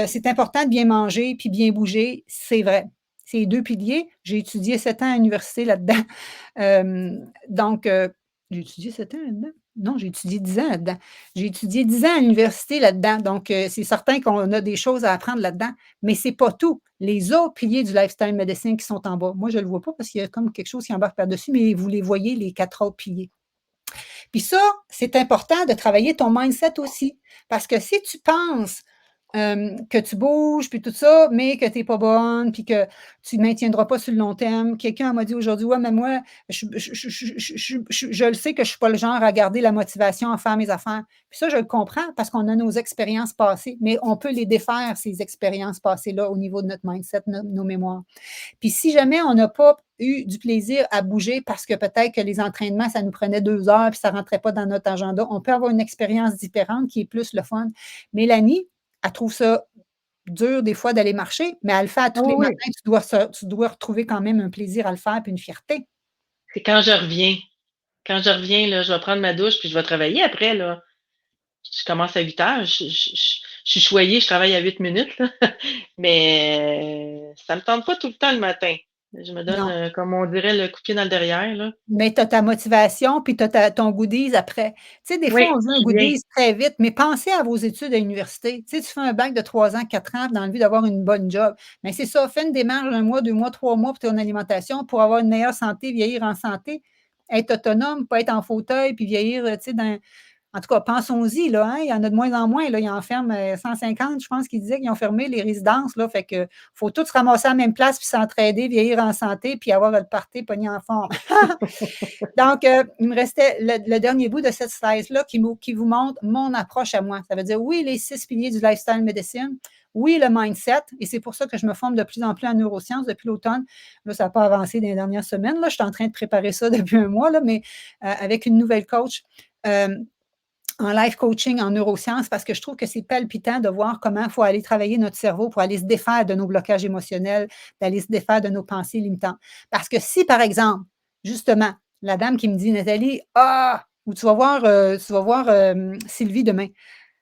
c'est important de bien manger puis bien bouger. C'est vrai. C'est les deux piliers. J'ai étudié 7 ans à l'université là-dedans. Donc, j'ai étudié 7 ans là-dedans? Non, j'ai étudié 10 ans là-dedans. J'ai étudié 10 ans à l'université là-dedans, donc c'est certain qu'on a des choses à apprendre là-dedans, mais c'est pas tout. Les autres piliers du lifestyle medicine qui sont en bas, moi, je ne le vois pas parce qu'il y a comme quelque chose qui embarque par-dessus, mais vous les voyez, les 4 autres piliers. Puis ça, c'est important de travailler ton mindset aussi, parce que si tu penses que tu bouges, puis tout ça, mais que tu n'es pas bonne, puis que tu ne maintiendras pas sur le long terme. Quelqu'un m'a dit aujourd'hui, ouais, mais moi, je le sais que je ne suis pas le genre à garder la motivation à faire mes affaires. Puis ça, je le comprends parce qu'on a nos expériences passées, mais on peut les défaire, ces expériences passées-là, au niveau de notre mindset, nos mémoires. Puis si jamais on n'a pas eu du plaisir à bouger parce que peut-être que les entraînements, ça nous prenait 2 heures puis ça ne rentrait pas dans notre agenda, on peut avoir une expérience différente qui est plus le fun. Mélanie, elle trouve ça dur des fois d'aller marcher, mais elle le fait à Ah tous les oui, matins. oui. Tu dois retrouver quand même un plaisir à le faire puis une fierté. C'est quand je reviens. Quand je reviens, là, je vais prendre ma douche puis je vais travailler après, là. Je commence à 8 heures. Je suis choyée, je travaille à 8 minutes, là. Mais ça me tente pas tout le temps le matin. Je me donne, Non. comme on dirait, le coup de pied dans le derrière, là. Mais tu as ta motivation, puis tu as ton goodies après. Tu sais, des fois, Oui, on veut un je viens. goodies très vite, mais pensez à vos études à l'université. Tu sais, tu fais un bac de 3 ans, 4 ans dans le but d'avoir une bonne job. Mais c'est ça, fais une démarche 1 mois, 2 mois, 3 mois pour ton alimentation, pour avoir une meilleure santé, vieillir en santé, être autonome, pas être en fauteuil, puis vieillir, tu sais, en tout cas, pensons-y, là, hein, il y en a de moins en moins, là, ils en ferment 150, je pense qu'ils disaient qu'ils ont fermé les résidences, là, fait que faut tous se ramasser à la même place puis s'entraider, vieillir en santé, puis avoir le party pogné en forme. Donc, il me restait le dernier bout de cette slide-là qui vous montre mon approche à moi. Ça veut dire, oui, les 6 piliers du lifestyle medicine, oui, le mindset, et c'est pour ça que je me forme de plus en plus en neurosciences depuis l'automne. Là, ça n'a pas avancé dans les dernières semaines. Là, je suis en train de préparer ça depuis un mois, là, mais avec une nouvelle coach. En life coaching, en neurosciences, parce que je trouve que c'est palpitant de voir comment il faut aller travailler notre cerveau pour aller se défaire de nos blocages émotionnels, d'aller se défaire de nos pensées limitantes. Parce que si, par exemple, justement, la dame qui me dit, Nathalie, ou tu vas voir Sylvie demain.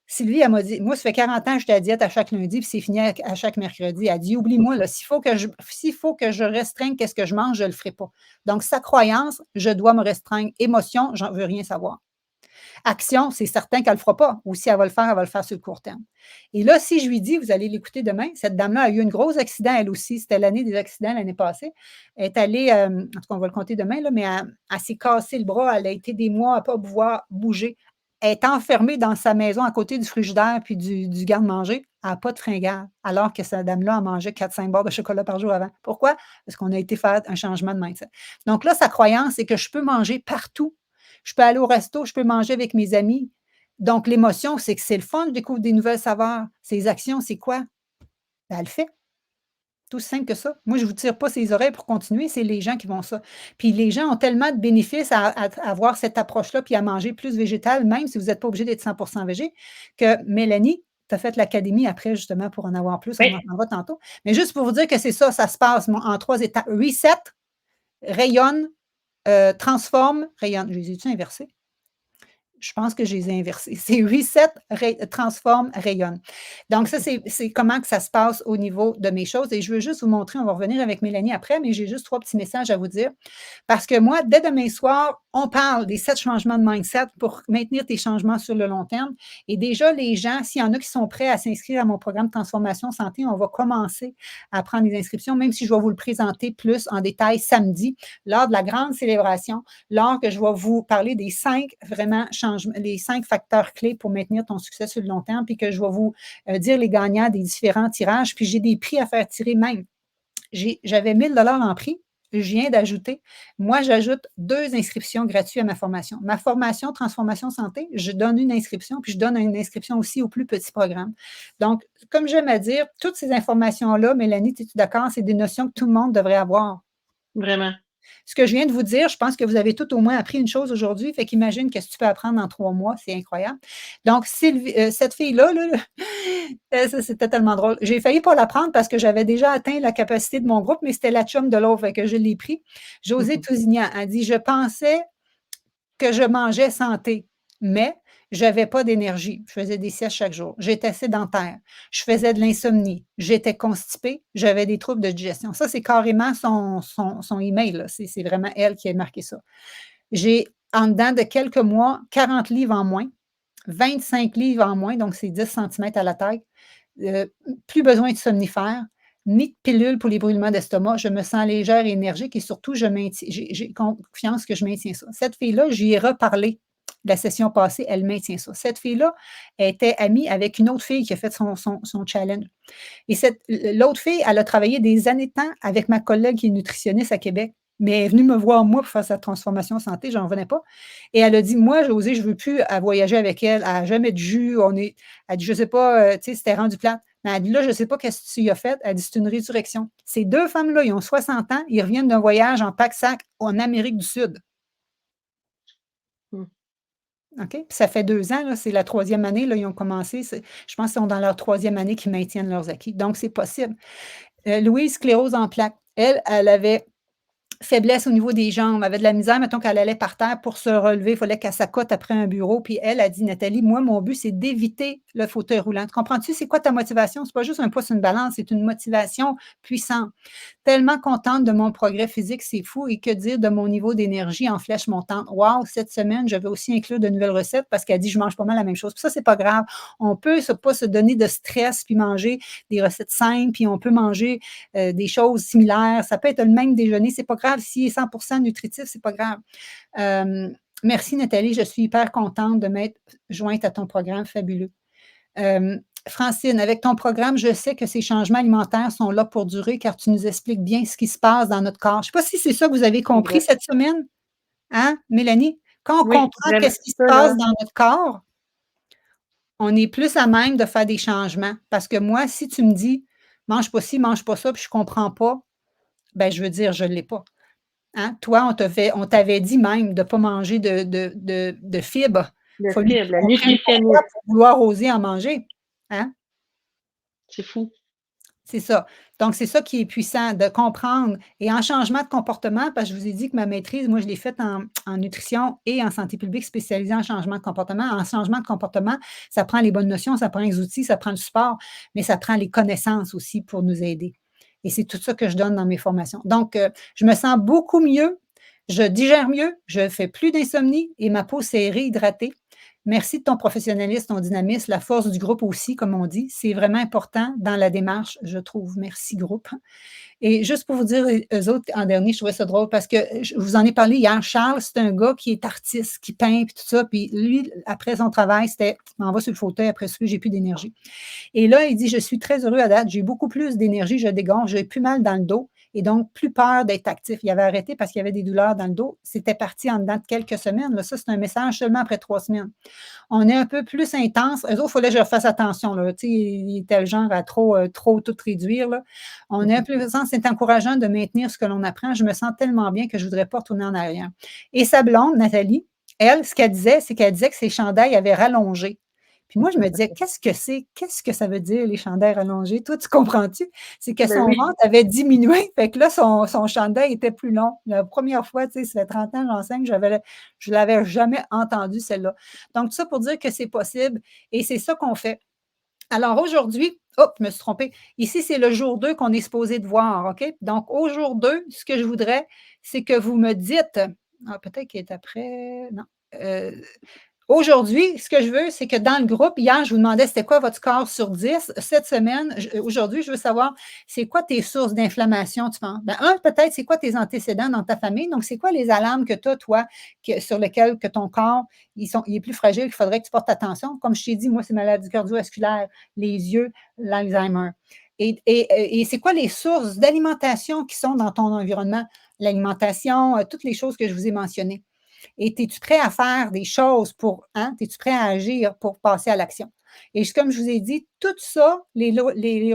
Sylvie, elle m'a dit, moi, ça fait 40 ans que je suis à diète à chaque lundi, puis c'est fini à chaque mercredi. Elle dit, oublie-moi, là, s'il faut que je restreigne qu'est-ce que je mange, je ne le ferai pas. Donc, sa croyance, je dois me restreindre. Émotion, j'en veux rien savoir. Action, c'est certain qu'elle ne le fera pas. Ou si elle va le faire sur le court terme. Et là, si je lui dis, vous allez l'écouter demain, cette dame-là a eu un gros accident, elle aussi. C'était l'année des accidents l'année passée. Elle est allée, en tout cas, on va le compter demain, là, mais elle s'est cassé le bras. Elle a été des mois à ne pas pouvoir bouger. Elle est enfermée dans sa maison à côté du frigidaire puis du garde-manger. Elle n'a pas de fringale, alors que cette dame-là a mangé 4-5 barres de chocolat par jour avant. Pourquoi? Parce qu'on a été faire un changement de mindset. Donc là, sa croyance, c'est que je peux manger partout. Je peux aller au resto, je peux manger avec mes amis. Donc, l'émotion, c'est que c'est le fun, je découvre des nouvelles saveurs. Ses actions, c'est quoi? Ben, elle le fait. Tout simple que ça. Moi, je ne vous tire pas ses oreilles pour continuer, c'est les gens qui vont ça. Puis les gens ont tellement de bénéfices à avoir cette approche-là, puis à manger plus végétal, même si vous n'êtes pas obligé d'être 100 végé, que Mélanie, tu as fait l'académie après, justement, pour en avoir plus, on en Oui, parlera tantôt. Mais juste pour vous dire que c'est ça se passe en 3 étapes. Reset, rayonne, transforme, rayonne. Je les ai-tu inversés? Je pense que je les ai inversés. C'est reset, transforme, rayonne. Donc, ça, c'est comment que ça se passe au niveau de mes choses. Et je veux juste vous montrer, on va revenir avec Mélanie après, mais j'ai juste 3 petits messages à vous dire. Parce que moi, dès demain soir, on parle des 7 changements de mindset pour maintenir tes changements sur le long terme. Et déjà, les gens, s'il y en a qui sont prêts à s'inscrire à mon programme de transformation santé, on va commencer à prendre les inscriptions, même si je vais vous le présenter plus en détail samedi, lors de la grande célébration, lors que je vais vous parler des 5 vraiment changements, les 5 facteurs clés pour maintenir ton succès sur le long terme, puis que je vais vous dire les gagnants des différents tirages. Puis j'ai des prix à faire tirer même. J'avais 1 000 en prix. Je viens d'ajouter. Moi, j'ajoute 2 inscriptions gratuites à ma formation. Ma formation Transformation Santé, je donne une inscription, puis je donne une inscription aussi au plus petit programme. Donc, comme j'aime à dire, toutes ces informations-là, Mélanie, es-tu d'accord? C'est des notions que tout le monde devrait avoir. vraiment. Ce que je viens de vous dire, je pense que vous avez tout au moins appris une chose aujourd'hui. Fait qu'imagine qu'est-ce que tu peux apprendre en 3 mois. C'est incroyable. Donc, cette fille-là, ça, c'était tellement drôle. J'ai failli pas la prendre parce que j'avais déjà atteint la capacité de mon groupe, mais c'était la chum de l'autre, fait que je l'ai pris. Josée Tousignan a dit: « Je pensais que je mangeais santé, mais je n'avais pas d'énergie. Je faisais des siestes chaque jour. J'étais sédentaire. Je faisais de l'insomnie. J'étais constipée. J'avais des troubles de digestion. » Ça, c'est carrément son email. Là. C'est vraiment elle qui a marqué ça. J'ai, en dedans de quelques mois, 40 livres en moins, 25 livres en moins, donc c'est 10 centimètres à la taille. Plus besoin de somnifères, ni de pilules pour les brûlements d'estomac. Je me sens légère et énergique et surtout, j'ai confiance que je maintiens ça. Cette fille-là, j'y ai reparlé la session passée, elle maintient ça. Cette fille-là était amie avec une autre fille qui a fait son challenge. Et l'autre fille, elle a travaillé des années de temps avec ma collègue qui est nutritionniste à Québec. Mais elle est venue me voir, moi, pour faire sa transformation santé, j'en revenais pas. Et elle a dit, moi, Josée, je ne veux plus voyager avec elle, elle n'a jamais de jus, elle dit, je ne sais pas, tu sais, c'était rendu plate. Mais elle dit, là, je ne sais pas qu'est-ce que tu y as fait. Elle dit, c'est une résurrection. Ces 2 femmes-là, ils ont 60 ans, ils reviennent d'un voyage en pack-sac en Amérique du Sud. OK? Puis ça fait 2 ans, là, c'est la 3e année, là, ils ont commencé. Je pense qu'ils sont dans leur 3e année qu'ils maintiennent leurs acquis. Donc, c'est possible. Louise, sclérose en plaques. Elle avait faiblesse au niveau des jambes, avait de la misère, mettons qu'elle allait par terre pour se relever, il fallait qu'elle s'accote après un bureau. Puis elle a dit, Nathalie, moi, mon but, c'est d'éviter le fauteuil roulant. Tu comprends-tu? C'est quoi ta motivation? C'est pas juste un poids sur une balance, c'est une motivation puissante. Tellement contente de mon progrès physique, c'est fou. Et que dire de mon niveau d'énergie en flèche montante? Wow, cette semaine, je vais aussi inclure de nouvelles recettes parce qu'elle dit, je mange pas mal la même chose. Puis ça, c'est pas grave. On peut pas se donner de stress puis manger des recettes simples, puis on peut manger des choses similaires. Ça peut être le même déjeuner. C'est pas grave. S'il est 100% nutritif, c'est pas grave. Merci, Nathalie. Je suis hyper contente de m'être jointe à ton programme fabuleux. Francine, avec ton programme, je sais que ces changements alimentaires sont là pour durer car tu nous expliques bien ce qui se passe dans notre corps. Je ne sais pas si c'est ça que vous avez compris cette semaine, hein, Mélanie? Quand on Oui, comprend vraiment. qu'est-ce qui se passe dans notre corps, on est plus à même de faire des changements. Parce que moi, si tu me dis, mange pas ci, mange pas ça, puis je ne comprends pas, ben je veux dire, je ne l'ai pas. Hein? Toi, on t'avait dit même de ne pas manger de fibres. Le Il faut que fibre, tu la comprennes pourquoi nutritionniste. pour vouloir oser en manger. Hein? C'est fou. C'est ça. Donc, c'est ça qui est puissant, de comprendre. Et en changement de comportement, parce que je vous ai dit que ma maîtrise, moi, je l'ai faite en nutrition et en santé publique spécialisée en changement de comportement. En changement de comportement, ça prend les bonnes notions, ça prend les outils, ça prend le support, mais ça prend les connaissances aussi pour nous aider. Et c'est tout ça que je donne dans mes formations. Donc, je me sens beaucoup mieux, je digère mieux, je fais plus d'insomnie et ma peau s'est réhydratée. Merci de ton professionnalisme, ton dynamisme, la force du groupe aussi, comme on dit. C'est vraiment important dans la démarche, je trouve. Merci, groupe. Et juste pour vous dire, eux autres, en dernier, je trouvais ça drôle parce que je vous en ai parlé hier. Charles, c'est un gars qui est artiste, qui peint, puis tout ça. Puis lui, après son travail, c'était, je m'en vais sur le fauteuil, après ça, j'ai plus d'énergie. Et là, il dit, je suis très heureux à date, j'ai beaucoup plus d'énergie, je dégorge, j'ai plus mal dans le dos et donc plus peur d'être actif. Il avait arrêté parce qu'il avait des douleurs dans le dos. C'était parti en dedans de quelques semaines. Là. Ça, c'est un message seulement après 3 semaines. On est un peu plus intense. Eux autres, il fallait que je fasse attention. Là. Il était le genre à trop tout réduire. Là. On est un peu plus intense. C'est encourageant de maintenir ce que l'on apprend. Je me sens tellement bien que je ne voudrais pas retourner en arrière. Et sa blonde, Nathalie, elle, ce qu'elle disait, c'est qu'elle disait que ses chandails avaient rallongé. Puis moi, je me disais, qu'est-ce que c'est? Qu'est-ce que ça veut dire, les chandails rallongés? Toi, tu comprends-tu? C'est que son ventre avait diminué. Fait que là, son chandail était plus long. La première fois, tu sais, ça fait 30 ans que j'enseigne, je ne l'avais jamais entendu, celle-là. Donc, tout ça pour dire que c'est possible et c'est ça qu'on fait. Alors, aujourd'hui, je me suis trompée. Ici, c'est le jour 2 qu'on est supposé de voir, OK? Donc, au jour 2, ce que je voudrais, c'est que vous me dites, peut-être qu'il est après, non. Aujourd'hui, ce que je veux, c'est que dans le groupe, hier, je vous demandais c'était quoi votre score sur 10. Cette semaine, aujourd'hui, je veux savoir c'est quoi tes sources d'inflammation, tu penses? Peut-être, c'est quoi tes antécédents dans ta famille? Donc, c'est quoi les alarmes que tu as, toi, sur lesquelles que ton corps il est plus fragile, qu'il faudrait que tu portes attention? Comme je t'ai dit, moi, c'est maladie cardiovasculaire, les yeux, l'Alzheimer. Et c'est quoi les sources d'alimentation qui sont dans ton environnement? L'alimentation, toutes les choses que je vous ai mentionnées. Et es-tu prêt à faire des choses es-tu prêt à agir pour passer à l'action? Et comme je vous ai dit, tout ça, les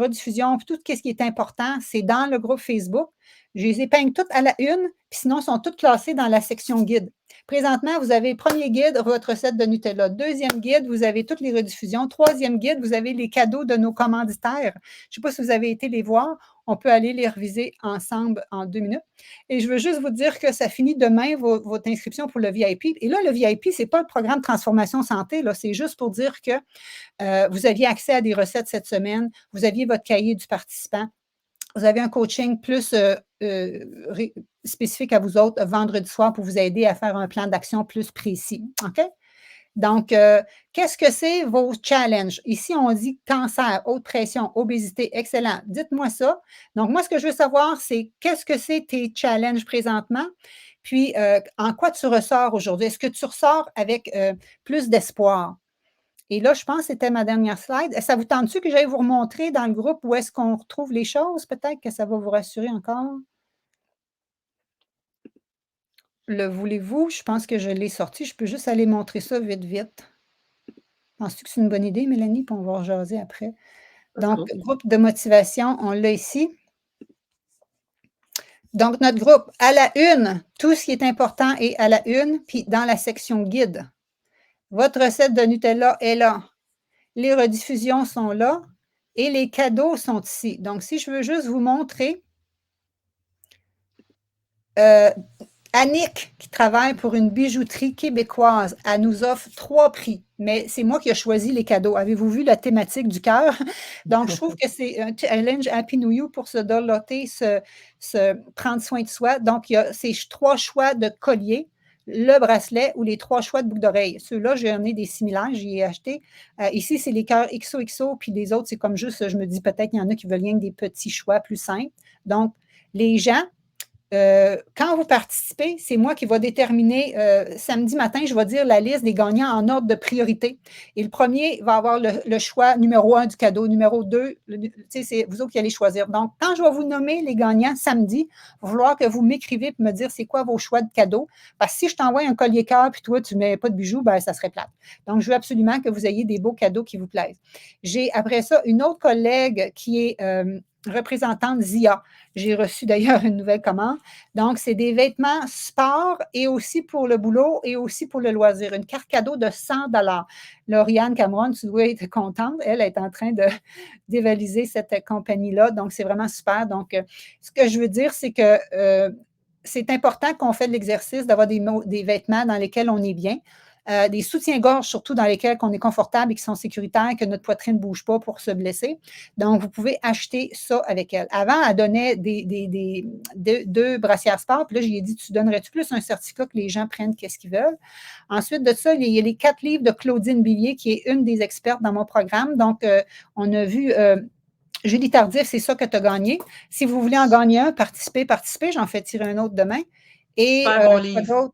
rediffusions, tout ce qui est important, c'est dans le groupe Facebook. Je les épingle toutes à la une, puis sinon, elles sont toutes classées dans la section guide. Présentement, vous avez premier guide, votre recette de Nutella. Deuxième guide, vous avez toutes les rediffusions. Troisième guide, vous avez les cadeaux de nos commanditaires. Je ne sais pas si vous avez été les voir. On peut aller les reviser ensemble en 2 minutes. Et je veux juste vous dire que ça finit demain, votre inscription pour le VIP. Et là, le VIP, ce n'est pas le programme Transformation Santé. C'est juste pour dire que vous aviez accès à des recettes cette semaine. Vous aviez votre cahier du participant. Vous avez un coaching plus spécifique à vous autres vendredi soir pour vous aider à faire un plan d'action plus précis. OK? Donc, qu'est-ce que c'est vos challenges? Ici, on dit cancer, haute pression, obésité, excellent. Dites-moi ça. Donc, moi, ce que je veux savoir, c'est qu'est-ce que c'est tes challenges présentement? Puis, en quoi tu ressors aujourd'hui? Est-ce que tu ressors avec plus d'espoir? Et là, je pense que c'était ma dernière slide. Ça vous tente-tu que j'aille vous remontrer dans le groupe où est-ce qu'on retrouve les choses? Peut-être que ça va vous rassurer encore. Le voulez-vous? Je pense que je l'ai sorti. Je peux juste aller montrer ça vite, vite. Penses-tu que c'est une bonne idée, Mélanie? Puis on va rejaser après. Donc, groupe de motivation, on l'a ici. Donc, notre groupe, à la une, tout ce qui est important est à la une, puis dans la section guide. Votre recette de Nutella est là. Les rediffusions sont là et les cadeaux sont ici. Donc, si je veux juste vous montrer, Annick, qui travaille pour une bijouterie québécoise, elle nous offre 3 prix, mais c'est moi qui ai choisi les cadeaux. Avez-vous vu la thématique du cœur? Donc, je trouve que c'est un challenge Happy New You pour se dorloter, se prendre soin de soi. Donc, il y a ces 3 choix de collier, le bracelet ou les 3 choix de boucles d'oreilles. Ceux-là, j'en ai des similaires, j'y ai acheté. Ici, c'est les cœurs XOXO, puis les autres, c'est comme juste, je me dis peut-être qu'il y en a qui veulent rien que des petits choix plus simples. Donc, les gens, quand vous participez, c'est moi qui vais déterminer, samedi matin, je vais dire la liste des gagnants en ordre de priorité. Et le premier va avoir le choix numéro 1 du cadeau, numéro 2, c'est vous autres qui allez choisir. Donc, quand je vais vous nommer les gagnants samedi, il va falloir que vous m'écrivez pour me dire c'est quoi vos choix de cadeaux. Parce que si je t'envoie un collier cœur puis toi, tu ne mets pas de bijoux, ben, ça serait plate. Donc, je veux absolument que vous ayez des beaux cadeaux qui vous plaisent. J'ai après ça une autre collègue qui est représentante ZIA. J'ai reçu d'ailleurs une nouvelle commande. Donc, c'est des vêtements sport et aussi pour le boulot et aussi pour le loisir. Une carte cadeau de 100 $. Lauriane Cameron, tu dois être contente. Elle est en train de dévaliser cette compagnie-là. Donc, c'est vraiment super. Donc, ce que je veux dire, c'est que c'est important qu'on fait de l'exercice, d'avoir des vêtements dans lesquels on est bien. Des soutiens-gorge, surtout dans lesquels on est confortable et qui sont sécuritaires, que notre poitrine ne bouge pas pour se blesser. Donc, vous pouvez acheter ça avec elle. Avant, elle donnait deux brassières sport. Puis là, je lui ai dit, tu donnerais-tu plus un certificat que les gens prennent qu'est-ce qu'ils veulent? Ensuite de ça, il y a les 4 livres de Claudine Billier, qui est une des expertes dans mon programme. Donc, on a vu... Julie Tardif, c'est ça que tu as gagné. Si vous voulez en gagner un, participez. J'en fais tirer un autre demain. Et bon livre.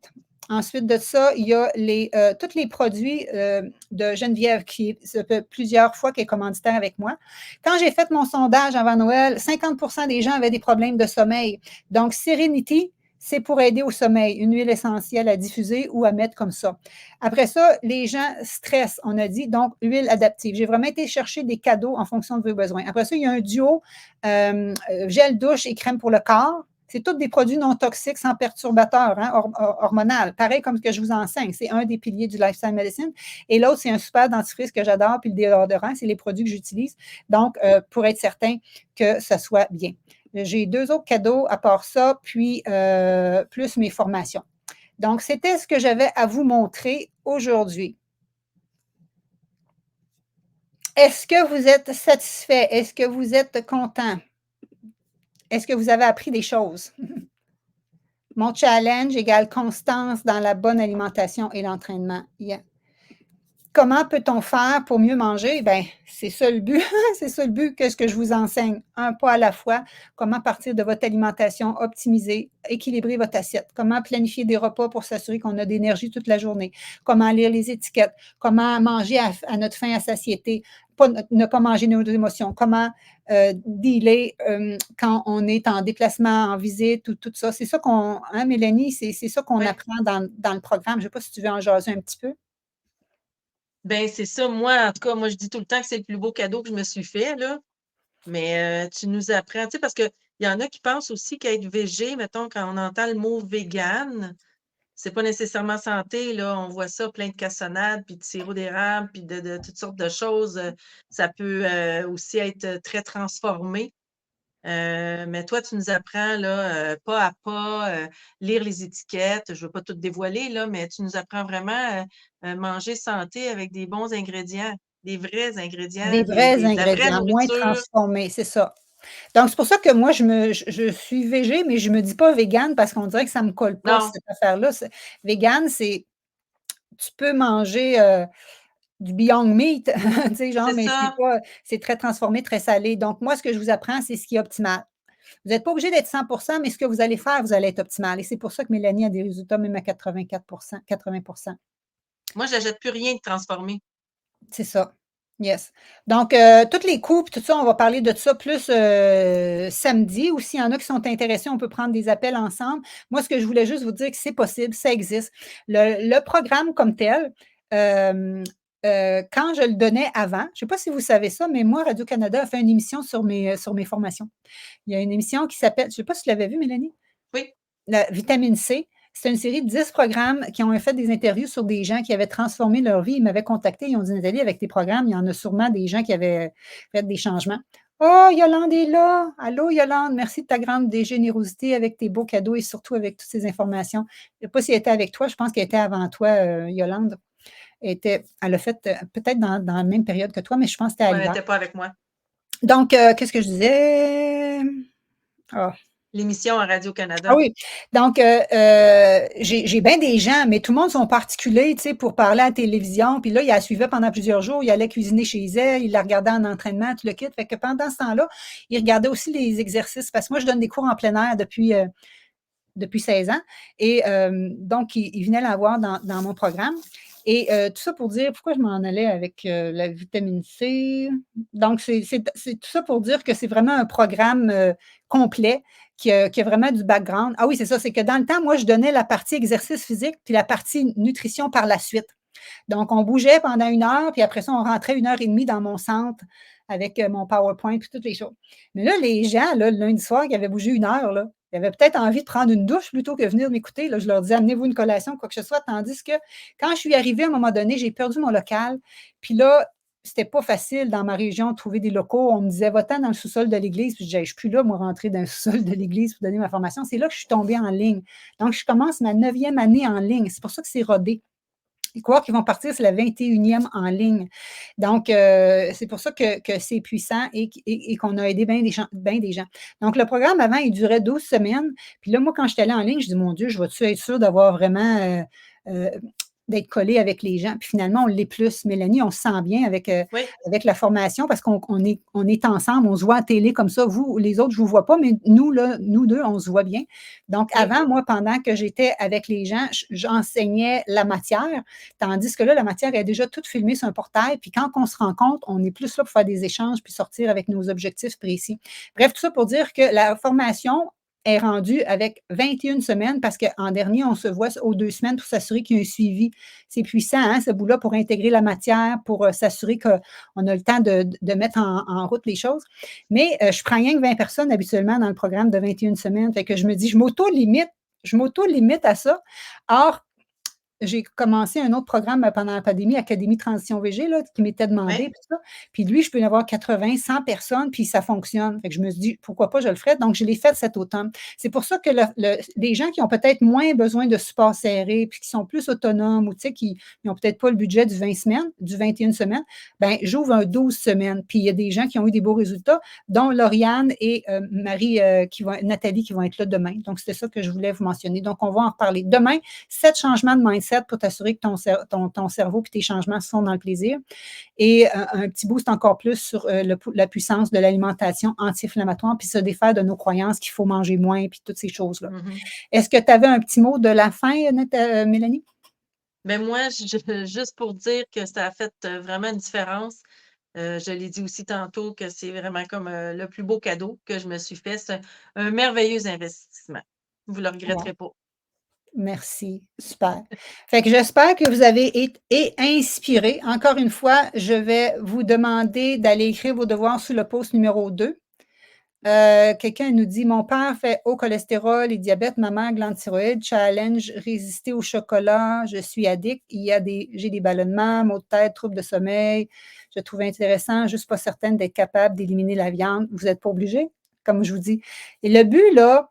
Ensuite de ça, il y a tous les produits de Geneviève, ça fait plusieurs fois qu'elle est commanditaire avec moi. Quand j'ai fait mon sondage avant Noël, 50% des gens avaient des problèmes de sommeil. Donc, Serenity, c'est pour aider au sommeil, une huile essentielle à diffuser ou à mettre comme ça. Après ça, les gens stressent, on a dit, donc huile adaptive. J'ai vraiment été chercher des cadeaux en fonction de vos besoins. Après ça, il y a un duo gel douche et crème pour le corps. C'est tous des produits non toxiques, sans perturbateurs hormonal. Pareil comme ce que je vous enseigne. C'est un des piliers du Lifestyle Medicine. Et l'autre, c'est un super dentifrice que j'adore, puis le déodorant, c'est les produits que j'utilise. Donc, pour être certain que ça soit bien. J'ai 2 autres cadeaux à part ça, puis plus mes formations. Donc, c'était ce que j'avais à vous montrer aujourd'hui. Est-ce que vous êtes satisfait? Est-ce que vous êtes content? Est-ce que vous avez appris des choses? Mon challenge égale constance dans la bonne alimentation et l'entraînement. Yeah. Comment peut-on faire pour mieux manger? Bien, c'est ça le but. C'est ça le but que ce que je vous enseigne. Un pas à la fois. Comment partir de votre alimentation, optimiser, équilibrer votre assiette. Comment planifier des repas pour s'assurer qu'on a d'énergie toute la journée. Comment lire les étiquettes. Comment manger à notre faim, à satiété. Ne pas manger nos émotions. Comment dealer quand on est en déplacement, en visite, tout ça. C'est ça qu'on, hein, Mélanie, c'est ça qu'on apprend dans le programme. Je ne sais pas si tu veux en jaser un petit peu. Ben c'est ça. Moi, en tout cas, moi, je dis tout le temps que c'est le plus beau cadeau que je me suis fait, là. Mais tu nous apprends, tu sais, parce qu'il y en a qui pensent aussi qu'être végé, mettons, quand on entend le mot vegan, c'est pas nécessairement santé, là. On voit ça plein de cassonades, puis de sirop d'érable, puis de toutes sortes de choses. Ça peut aussi être très transformé. Mais toi, tu nous apprends là, pas à pas, lire les étiquettes. Je ne veux pas tout dévoiler, là, mais tu nous apprends vraiment manger santé avec des bons ingrédients, des vrais ingrédients, Des vrais de la vraie ingrédients, moins nourriture. transformés, c'est ça. Donc, c'est pour ça que moi, je suis végé, mais je ne me dis pas végane parce qu'on dirait que ça ne me colle pas, Non, cette affaire-là. Végane, c'est tu peux manger du Beyond Meat, tu sais, genre, c'est mais ça. c'est très transformé, très salé. Donc, moi, ce que je vous apprends, c'est ce qui est optimal. Vous n'êtes pas obligé d'être 100%, mais ce que vous allez faire, vous allez être optimal. Et c'est pour ça que Mélanie a des résultats même à 84%, 80%. Moi, je n'achète plus rien de transformé. C'est ça. Yes. Donc, toutes les coupes, tout ça, on va parler de ça plus samedi. Ou s'il y en a qui sont intéressés, on peut prendre des appels ensemble. Moi, ce que je voulais juste vous dire, que c'est possible, ça existe. Le programme comme tel, quand je le donnais avant, je ne sais pas si vous savez ça, mais moi, Radio-Canada a fait une émission sur mes formations. Il y a une émission qui s'appelle, je ne sais pas si tu l'avais vue, Mélanie? Oui. La vitamine C. C'est une série de 10 programmes qui ont fait des interviews sur des gens qui avaient transformé leur vie. Ils m'avaient contacté, ils ont dit Nathalie, avec tes programmes, il y en a sûrement des gens qui avaient fait des changements. Oh, Yolande est là. Allô, Yolande, merci de ta grande générosité avec tes beaux cadeaux et surtout avec toutes ces informations. Je ne sais pas si elle était avec toi, je pense qu'elle était avant toi, Yolande. Elle a fait peut-être dans la même période que toi, mais je pense que c'était à Elle l'hiver. n'était pas avec moi. Donc, qu'est-ce que je disais? Ah. L'émission à Radio-Canada. Ah oui. Donc, j'ai bien des gens, mais tout le monde sont particuliers, tu sais, pour parler à la télévision. Puis là, il la suivait pendant plusieurs jours. Il allait cuisiner chez elle. Il la regardait en entraînement, tout le kit. Fait que pendant ce temps-là, il regardait aussi les exercices. Parce que moi, je donne des cours en plein air depuis 16 ans. Et donc, il venait la voir dans mon programme. Et tout ça pour dire, pourquoi je m'en allais avec la vitamine C? Donc, c'est tout ça pour dire que c'est vraiment un programme complet qui a vraiment du background. Ah oui, c'est ça, c'est que dans le temps, moi, je donnais la partie exercice physique puis la partie nutrition par la suite. Donc, on bougeait pendant 1 heure, puis après ça, on rentrait 1 heure et demie dans mon centre avec mon PowerPoint puis toutes les choses. Mais là, les gens, là, le lundi soir, qui avaient bougé 1 heure, là, ils avaient peut-être envie de prendre une douche plutôt que venir m'écouter. Là, je leur disais, amenez-vous une collation, quoi que ce soit. Tandis que quand je suis arrivée, à un moment donné, j'ai perdu mon local. Puis là, c'était pas facile dans ma région de trouver des locaux. On me disait, va-t'en dans le sous-sol de l'église. Puis je disais, je suis plus là, moi, rentrer dans le sous-sol de l'église pour donner ma formation. C'est là que je suis tombée en ligne. Donc, je commence ma 9e année en ligne. C'est pour ça que c'est rodé. Les cohortes qui vont partir, c'est la 21e en ligne. Donc, c'est pour ça que c'est puissant et qu'on a aidé bien des gens. Donc, le programme avant, il durait 12 semaines. Puis là, moi, quand j'étais allée en ligne, je dis, mon Dieu, je vais-tu être sûre d'avoir vraiment d'être collé avec les gens. Puis finalement, on l'est plus. Mélanie, on se sent bien Oui, avec la formation parce on est ensemble, on se voit à télé comme ça. Vous, les autres, je ne vous vois pas, mais nous, là, nous deux, on se voit bien. Donc, oui. avant, moi, pendant que j'étais avec les gens, j'enseignais la matière, tandis que là, la matière est déjà toute filmée sur un portail. Puis quand on se rencontre, on est plus là pour faire des échanges puis sortir avec nos objectifs précis. Bref, tout ça pour dire que la formation est rendue avec 21 semaines parce qu'en dernier, on se voit aux 2 semaines pour s'assurer qu'il y a un suivi. C'est puissant, hein, ce bout-là, pour intégrer la matière, pour s'assurer qu'on a le temps de mettre en route les choses. Mais je prends rien que 20 personnes habituellement dans le programme de 21 semaines. Fait que je me dis, je m'auto-limite à ça. Or, j'ai commencé un autre programme pendant la pandémie, Académie Transition VG, là, qui m'était demandé, Ouais. puis ça. Puis lui, je peux en avoir 80, 100 personnes, puis ça fonctionne. Fait que je me suis dit, pourquoi pas, je le ferai. Donc, je l'ai fait cet automne. C'est pour ça que les gens qui ont peut-être moins besoin de support serré, puis qui sont plus autonomes, ou tu sais, qui n'ont peut-être pas le budget du 20 semaines, du 21 semaines, ben j'ouvre un 12 semaines. Puis il y a des gens qui ont eu des beaux résultats, dont Lauriane et Marie, Nathalie, qui vont être là demain. Donc, c'était ça que je voulais vous mentionner. Donc, on va en reparler. Demain, 7 changements de mindset pour t'assurer que ton cerveau et tes changements sont dans le plaisir. Et un petit boost encore plus sur la puissance de l'alimentation anti-inflammatoire, puis se défaire de nos croyances qu'il faut manger moins, puis toutes ces choses-là. Mhm. Est-ce que tu avais un petit mot de la fin, Mélanie? Ben moi, juste pour dire que ça a fait vraiment une différence. Je l'ai dit aussi tantôt que c'est vraiment comme le plus beau cadeau que je me suis fait. C'est un merveilleux investissement. Vous ne le Wow. regretterez pas. Merci, super. Fait que j'espère que vous avez été inspiré. Encore une fois, je vais vous demander d'aller écrire vos devoirs sur le post numéro 2. Quelqu'un nous dit: «Mon père fait haut cholestérol et diabète, ma mère glande thyroïde, challenge résister au chocolat, je suis addict, j'ai des ballonnements, maux de tête, troubles de sommeil. Je trouve intéressant, juste pas certaine d'être capable d'éliminer la viande». Vous n'êtes pas obligé, comme je vous dis. Et le but, là,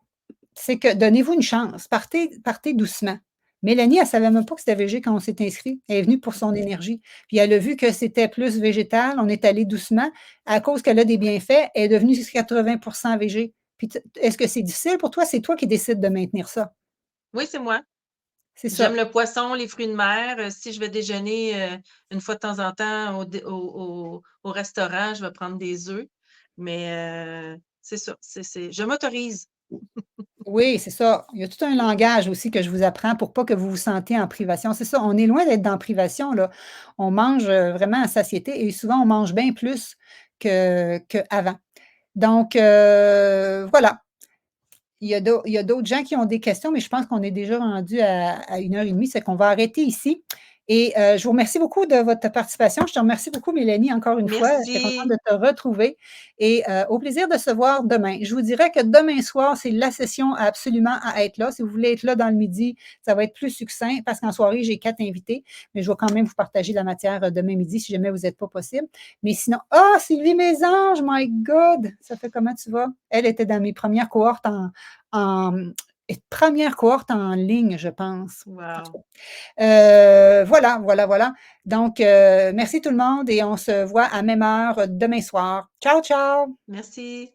c'est que donnez-vous une chance. Partez doucement. Mélanie, elle ne savait même pas que c'était végé quand on s'est inscrit. Elle est venue pour son énergie. Puis elle a vu que c'était plus végétal. On est allé doucement. À cause qu'elle a des bienfaits, elle est devenue 80 végé. Puis est-ce que c'est difficile pour toi? C'est toi qui décides de maintenir ça. Oui, c'est moi. C'est J'aime ça. le poisson, les fruits de mer. Si je vais déjeuner une fois de temps en temps au restaurant, je vais prendre des œufs. Mais c'est ça. Je m'autorise. Oui, c'est ça. Il y a tout un langage aussi que je vous apprends pour pas que vous vous sentiez en privation. C'est ça, on est loin d'être dans privation, là. On mange vraiment à satiété et souvent on mange bien plus qu'avant. Donc, voilà. Il y a d'autres gens qui ont des questions, mais je pense qu'on est déjà rendu à 1 heure et demie, c'est qu'on va arrêter ici. Et je vous remercie beaucoup de votre participation. Je te remercie beaucoup, Mélanie, encore une fois. J'étais contente Merci. de te retrouver et au plaisir de se voir demain. Je vous dirais que demain soir, c'est la session absolument à être là. Si vous voulez être là dans le midi, ça va être plus succinct parce qu'en soirée, j'ai 4 invités, mais je vais quand même vous partager la matière demain midi si jamais vous n'êtes pas possible. Mais sinon, Sylvie Mésange, my God! Ça fait comment tu vas? Elle était dans mes premières cohortes en première cohorte en ligne, je pense. En tout Wow. cas, voilà, voilà, voilà. Donc, merci tout le monde et on se voit à même heure demain soir. Ciao, ciao! Merci.